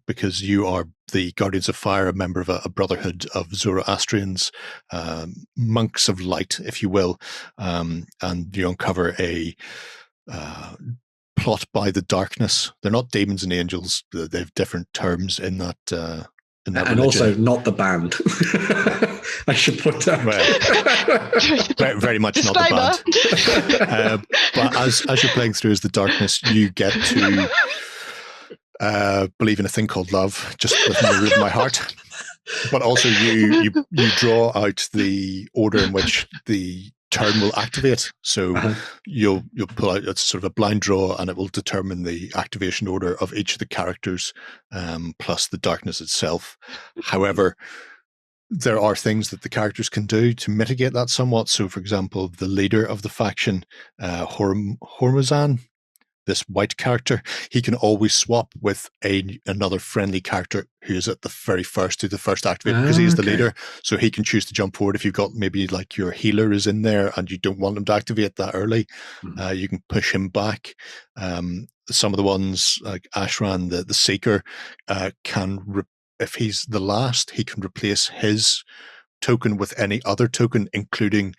because you are the Guardians of Fire, a member of a brotherhood of Zoroastrians, monks of light, if you will, and you uncover a plot by the darkness. They're not demons and angels; they have different terms in that. And religion. Also not the band. I should put that. Well, very much not the band. But as you're playing through as the darkness, you get to believe in a thing called love, just within the root of my heart. But also you draw out the order in which the turn will activate. So you'll pull out, it's sort of a blind draw, and it will determine the activation order of each of the characters, plus the darkness itself. However, there are things that the characters can do to mitigate that somewhat. So, for example, the leader of the faction, Hormuzan, this white character, he can always swap with another friendly character who is at the very first, to the first activate, because he is the leader. So he can choose to jump forward. If you've got maybe like your healer is in there and you don't want him to activate that early, you can push him back. Some of the ones like Ashran, the Seeker, if he's the last, he can replace his token with any other token, including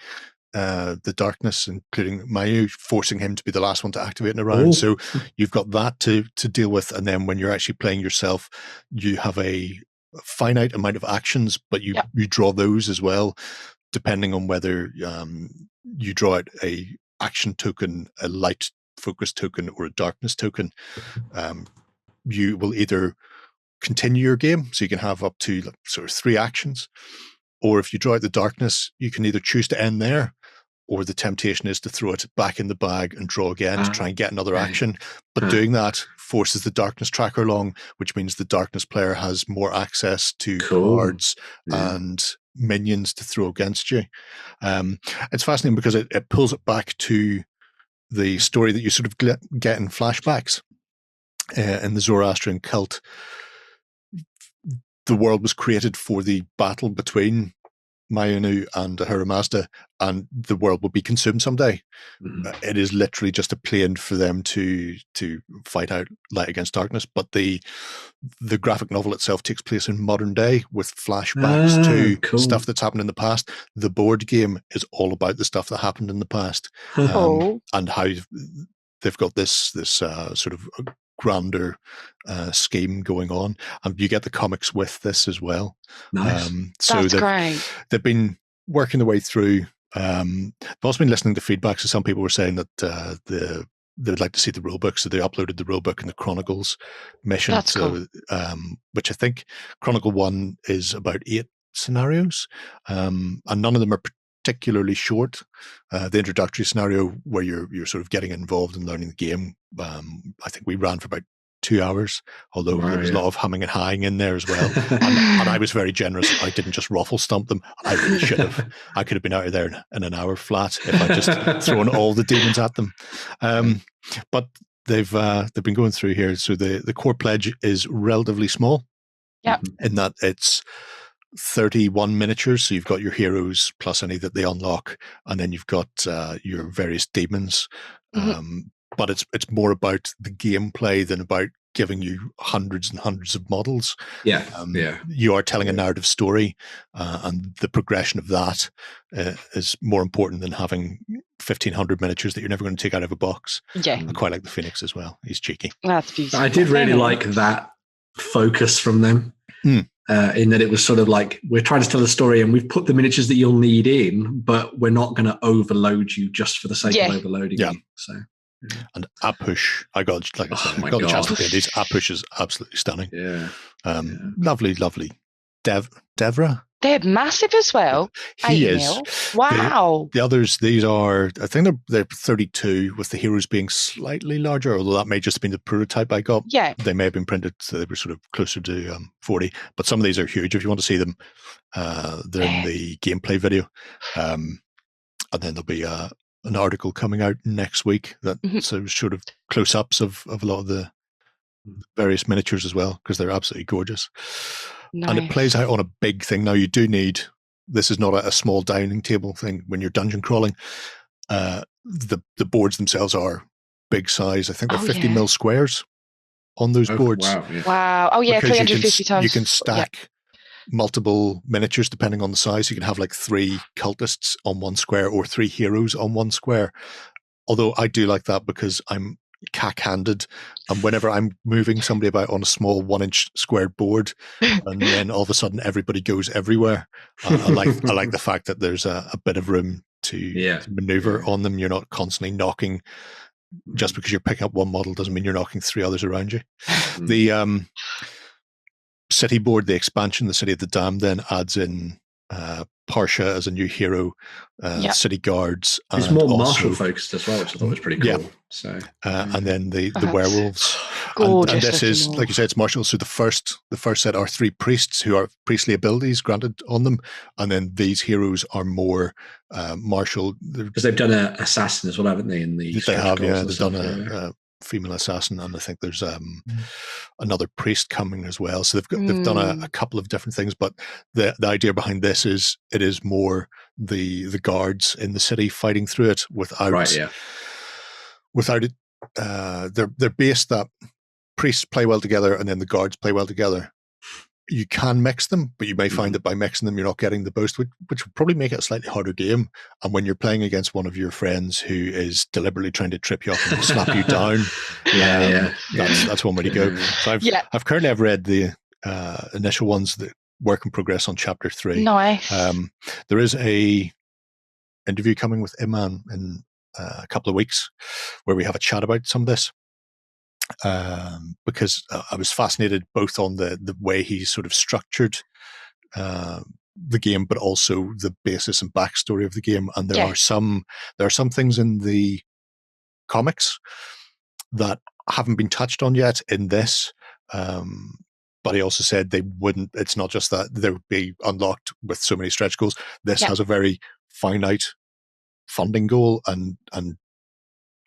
the darkness, including Mayu, forcing him to be the last one to activate in a round. So you've got that to deal with. And then when you're actually playing yourself, you have a finite amount of actions, but you draw those as well, depending on whether you draw out a action token, a light focus token, or a darkness token. You will either continue your game, so you can have up to sort of 3 actions, or if you draw out the darkness, you can either choose to end there, or the temptation is to throw it back in the bag and draw again to try and get another action. But doing that forces the darkness tracker along, which means the darkness player has more access to cards and minions to throw against you. It's fascinating because it pulls it back to the story that you sort of get in flashbacks. In the Zoroastrian cult, the world was created for the battle between Mayanu and Ahura Mazda, and the world will be consumed someday. It is literally just a plane for them to fight out light against darkness. But the graphic novel itself takes place in modern day with flashbacks to stuff that's happened in the past. The board game is all about the stuff that happened in the past, and how they've got this sort of grander scheme going on, and you get the comics with this as well. Nice. So that's great. They've been working their way through. I've also been listening to feedback, so some people were saying that they would like to see the rulebook, so they uploaded the rulebook and the Chronicles mission. That's cool. Which I think Chronicle 1 is about 8 scenarios, and none of them are particularly short. The introductory scenario where you're sort of getting involved in learning the game, I think we ran for about 2 hours, although there was a lot of humming and hawing in there as well. and I was very generous. I didn't just ruffle stomp them. I really should have. I could have been out of there in an hour flat if I just thrown all the demons at them. But they've been going through here. So the core pledge is relatively small. Yep. In that it's 31 miniatures, so you've got your heroes plus any that they unlock, and then you've got your various demons. But it's more about the gameplay than about giving you hundreds and hundreds of models. You are telling a narrative story, and the progression of that is more important than having 1,500 miniatures that you're never going to take out of a box. I quite like the Phoenix as well. He's cheeky. That's beautiful. I did really like that focus from them. In that it was sort of like, we're trying to tell a story and we've put the miniatures that you'll need in, but we're not going to overload you just for the sake of overloading you. So And Apush, I got the chance to play these. Apush is absolutely stunning. Yeah. Lovely. Devra. They're massive as well. He is. Mil. Wow. The others, these are, I think they're 32, with the heroes being slightly larger, although that may just have been the prototype I got. Yeah. They may have been printed, so they were sort of closer to 40. But some of these are huge. If you want to see them, they're in the gameplay video. And then there'll be an article coming out next week that sort of close-ups of a lot of the various miniatures as well, because they're absolutely gorgeous. Nice. And it plays out on a big thing. Now, you do need, this is not a small dining table thing when you're dungeon crawling. The boards themselves are big size. I think they're 50 mil squares on those boards. Wow. Oh, yeah, 350 times. You can stack multiple miniatures depending on the size. You can have like 3 cultists on one square or 3 heroes on one square. Although I do like that because I'm cack-handed, and whenever I'm moving somebody about on a small 1-inch squared board, and then all of a sudden everybody goes everywhere, I like the fact that there's a bit of room to maneuver on them. You're not constantly knocking. Just because you're picking up one model doesn't mean you're knocking 3 others around you. The city board, the expansion, the City of the Damned, then adds in Parsha as a new hero, city guards. It's more martial focused as well, which I thought was pretty cool. Yeah. So, and then the werewolves. Gorgeous. And this is, like you said, it's martial. So the first set are 3 priests who are priestly abilities granted on them, and then these heroes are more martial. Because they've done an assassin as well, haven't they? They have, they've done a female assassin, and I think there's another priest coming as well. So they've done a couple of different things, but the idea behind this is it is more the guards in the city fighting through it without it. They're based that priests play well together and then the guards play well together. You can mix them, but you may find that by mixing them, you're not getting the boost, which would probably make it a slightly harder game. And when you're playing against one of your friends who is deliberately trying to trip you up and slap you down, that's one way to go. So I've read the initial ones, that work in progress on chapter 3. Nice. There is a interview coming with Iman in a couple of weeks where we have a chat about some of this. Because I was fascinated both on the way he's sort of structured the game, but also the basis and backstory of the game. And there are some things in the comics that haven't been touched on yet in this. But he also said they wouldn't. It's not just that they would be unlocked with so many stretch goals. This has a very finite funding goal and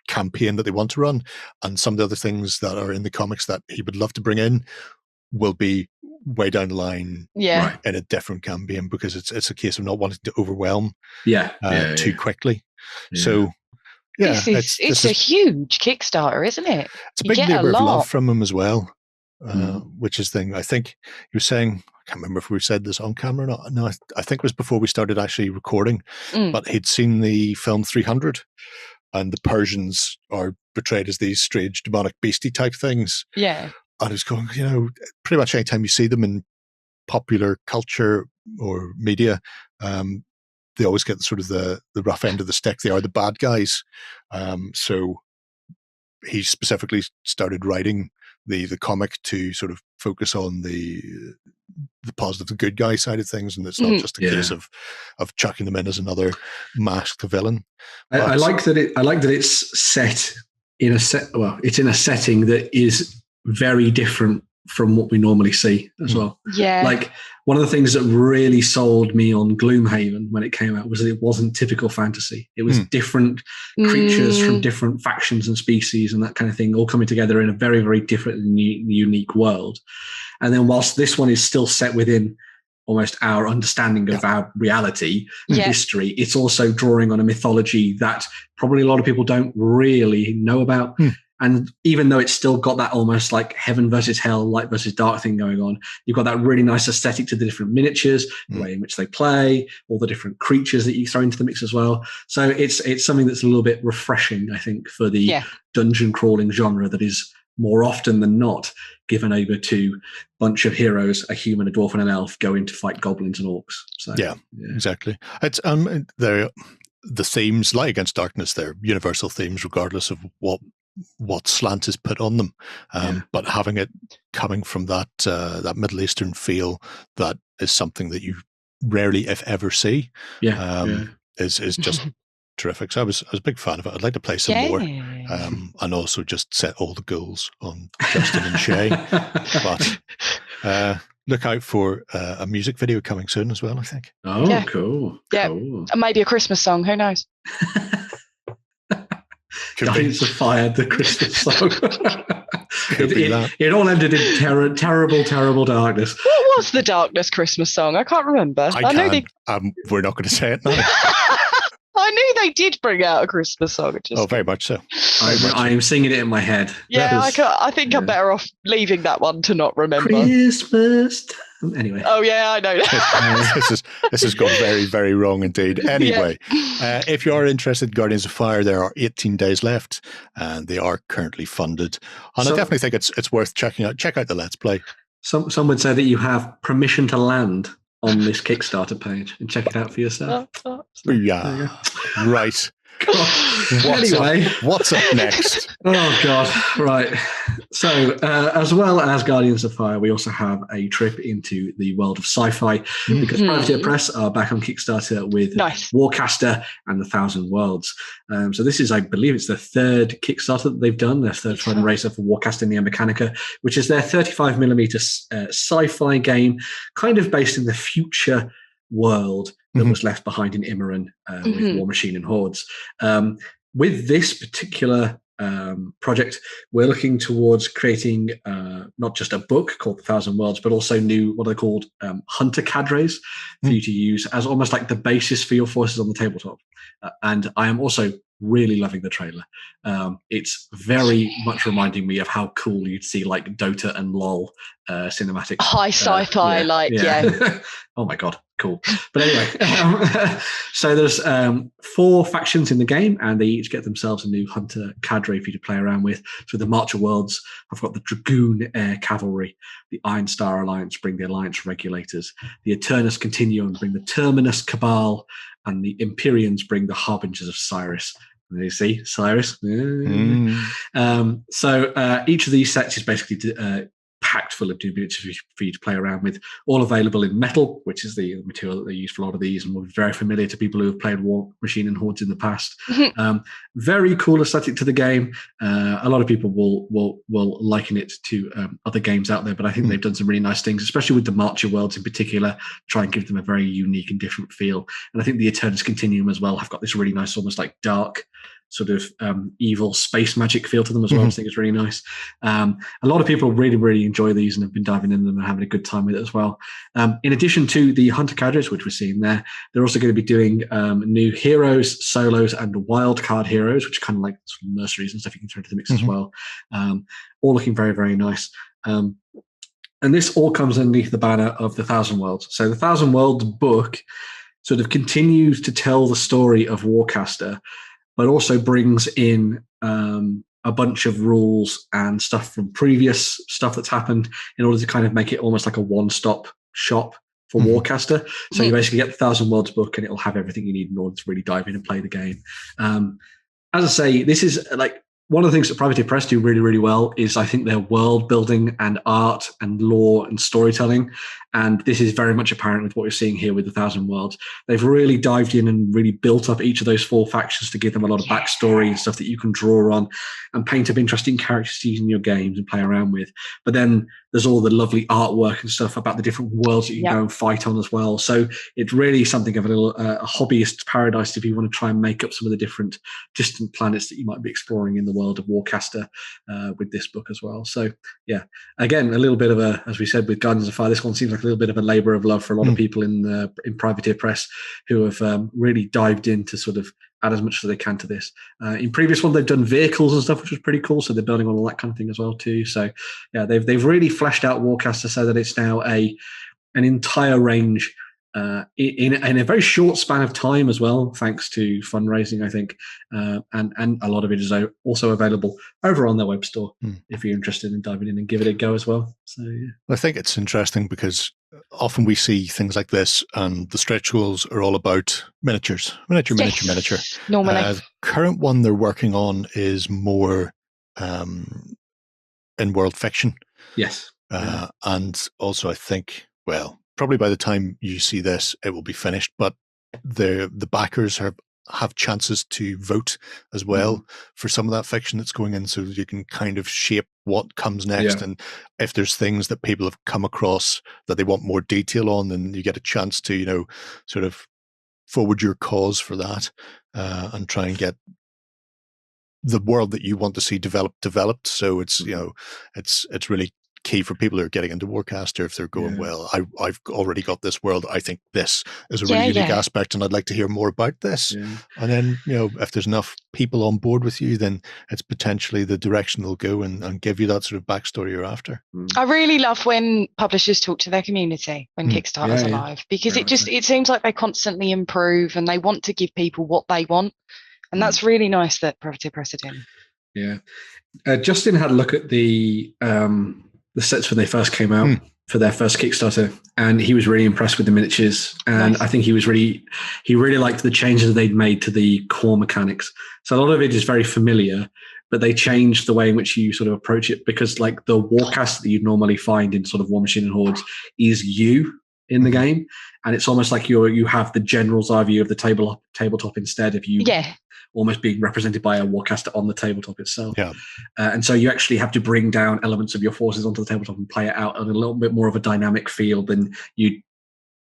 campaign that they want to run, and some of the other things that are in the comics that he would love to bring in will be way down the line in a different campaign, because it's a case of not wanting to overwhelm too quickly. So it's a huge Kickstarter, isn't it? It's a big labor of love from him as well, which is thing. I think he was saying, I can't remember if we said this on camera or not. No, I think it was before we started actually recording, but he'd seen the film 300. And the Persians are portrayed as these strange demonic beastie type things. Yeah. And it's going, pretty much anytime you see them in popular culture or media, they always get sort of the rough end of the stick. They are the bad guys. So he specifically started writing the comic to sort of focus on the positive, the good guy side of things, and it's not just a case of chucking them in as another masked villain. I like that it's set in it's in a setting that is very different from what we normally see as well. Yeah. Like, one of the things that really sold me on Gloomhaven when it came out was that it wasn't typical fantasy. It was different creatures from different factions and species and that kind of thing, all coming together in a very, very different and unique world. And then whilst this one is still set within almost our understanding of our reality and history, it's also drawing on a mythology that probably a lot of people don't really know about. And even though it's still got that almost like heaven versus hell, light versus dark thing going on, you've got that really nice aesthetic to the different miniatures, the way in which they play, all the different creatures that you throw into the mix as well. So it's something that's a little bit refreshing, I think, for the dungeon crawling genre that is more often than not given over to a bunch of heroes, a human, a dwarf, and an elf, going to fight goblins and orcs. So, exactly. It's the themes, Light Against Darkness, they're universal themes regardless of what slant is put on them. But having it coming from that Middle Eastern feel, that is something that you rarely, if ever, see. Is just terrific. So I was a big fan of it. I'd like to play some more, and also just set all the goals on Justin and Shay. But look out for a music video coming soon as well, I think. Oh, cool. Yeah, cool. And maybe a Christmas song. Who knows? Guardians of Fire, the Christmas song. It all ended in terrible darkness. What was the Darkness Christmas song? I can't remember. I know we're not going to say it now. I knew they did bring out a Christmas song. Very much so. I am singing it in my head. Yeah, I think I'm better off leaving that one to not remember. Christmas time. Anyway. Oh yeah, I know that. this has gone very, very wrong indeed. Anyway, if you are interested in Guardians of Fire, there are 18 days left, and they are currently funded. And I definitely think it's worth checking out. Check out the Let's Play. Some would say that you have permission to land on this Kickstarter page and check it out for yourself. Yeah, right. What's up next? Oh God, right. So as well as Guardians of Fire, we also have a trip into the world of sci-fi because Privateer Press are back on Kickstarter with Warcaster and the Thousand Worlds. So this is, I believe it's the third Kickstarter that they've done, their third fundraiser for Warcaster and the Mechanica, which is their 35mm sci-fi game, kind of based in the future world that was left behind in Imran with War Machine and Hordes. With this particular project, we're looking towards creating not just a book called The Thousand Worlds, but also new, what are called hunter cadres for you to use as almost like the basis for your forces on the tabletop. And I am also really loving the trailer. It's very much reminding me of how cool you'd see like Dota and LOL cinematic. High sci-fi, Oh my God, cool. But anyway, so there's 4 factions in the game, and they each get themselves a new hunter cadre for you to play around with. So the Marcher Worlds, I've got the Dragoon Air Cavalry, the Iron Star Alliance bring the Alliance Regulators, the Eternus Continuum bring the Terminus Cabal, and the Empyreans bring the Harbingers of Cyrus. And you see, Cyrus. So each of these sets is basically packed full of new miniatures for you to play around with, all available in metal, which is the material that they use for a lot of these and will be very familiar to people who have played War Machine and Hordes in the past. Very cool aesthetic to the game. A lot of people will liken it to other games out there, but I think they've done some really nice things, especially with the Marcher Worlds in particular, try and give them a very unique and different feel. And I think the Eternus Continuum as well have got this really nice, almost like dark sort of evil space magic feel to them as well, which I think is really nice. A lot of people really enjoy these and have been diving into them and having a good time with it as well. In addition to the Hunter cadres, which we're seeing there, they're also going to be doing new heroes, solos, and wildcard heroes, which are kind of like sort of mercenaries and stuff you can throw into the mix as well. All looking very nice. And this all comes underneath the banner of the Thousand Worlds. So the Thousand Worlds book sort of continues to tell the story of Warcaster, but also brings in a bunch of rules and stuff from previous stuff that's happened in order to kind of make it almost like a one-stop shop for Warcaster. So you basically get the Thousand Worlds book and it'll have everything you need in order to really dive in and play the game. As I say, this is like one of the things that Privateer Press do really well is I think their world building and art and lore and storytelling. And this is very much apparent with what you're seeing here with the Thousand Worlds. They've really dived in and really built up each of those 4 factions to give them a lot of backstory and stuff that you can draw on and paint up interesting characters to use in your games and play around with. But then there's all the lovely artwork and stuff about the different worlds that you can go and fight on as well. So it's really something of a little hobbyist paradise if you want to try and make up some of the different distant planets that you might be exploring in the world of Warcaster with this book as well. So yeah, again, a little bit of a, as we said with Guardians of Fire, this one seems like a little bit of a labour of love for a lot of people in Privateer Press who have really dived in to sort of add as much as they can to this. In previous one, they've done vehicles and stuff, which was pretty cool. So they're building on all that kind of thing as well too. So yeah, they've really fleshed out Warcaster so that it's now an entire range in a very short span of time as well, thanks to fundraising, I think, and a lot of it is also available over on their web store if you're interested in diving in and give it a go as well. So yeah. I think it's interesting because often we see things like this, and the stretch goals are all about miniatures, miniature. Normally, the current one they're working on is more in world fiction. Yes, and also I think, well, probably by the time you see this, it will be finished. But the backers have chances to vote as well for some of that fiction that's going in, so that you can kind of shape what comes next. And if there's things that people have come across that they want more detail on, then you get a chance to, sort of forward your cause for that and try and get the world that you want to see developed. So it's, it's really key for people who are getting into Warcaster if they're going, well, I've already got this world. I think this is a really unique aspect, and I'd like to hear more about this. Yeah. And then, if there's enough people on board with you, then it's potentially the direction they'll go and give you that sort of backstory you're after. I really love when publishers talk to their community when Kickstarter's alive, because it seems like they constantly improve and they want to give people what they want. And that's really nice that Privateer Press are doing. Yeah. Justin had a look at the sets when they first came out for their first Kickstarter, and he was really impressed with the miniatures. And I think he really liked the changes that they'd made to the core mechanics. So a lot of it is very familiar, but they changed the way in which you sort of approach it, because like the Warcaster that you'd normally find in sort of War Machine and Hordes is you in the game, and it's almost like you have the general's eye view of the tabletop instead of you almost being represented by a Warcaster on the tabletop itself. And so you actually have to bring down elements of your forces onto the tabletop and play it out on a little bit more of a dynamic feel than you'd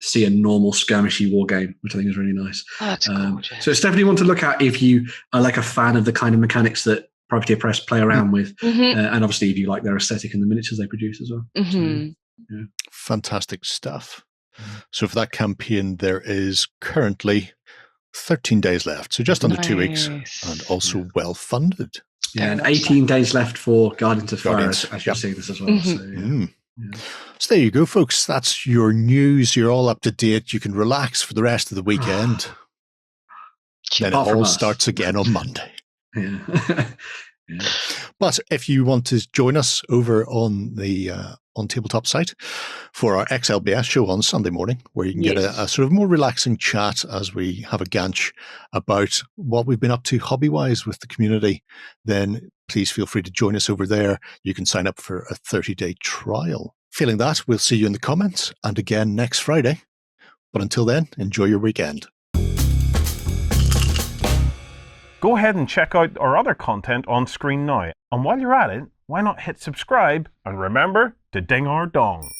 see a normal skirmishy war game, which I think is really nice. That's gorgeous. So it's definitely one to look at if you are like a fan of the kind of mechanics that Privateer Press play around with, and obviously if you like their aesthetic and the miniatures they produce as well. So, fantastic stuff. So for that campaign, there is currently 13 days left, so just under 2 weeks, and also well funded. And 18 days left for Guardians of Fire, as you've seen this as well. So there you go, folks. That's your news. You're all up to date. You can relax for the rest of the weekend. Then it all starts again on Monday. But if you want to join us over on the OnTableTop site for our XLBS show on Sunday morning, where you can get a sort of more relaxing chat as we have a ganch about what we've been up to hobby-wise with the community, then please feel free to join us over there. You can sign up for a 30-day trial. Failing that, we'll see you in the comments and again next Friday. But until then, enjoy your weekend. Go ahead and check out our other content on screen now. And while you're at it, why not hit subscribe and remember to ding our dong.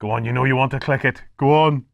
Go on, you know you want to click it. Go on.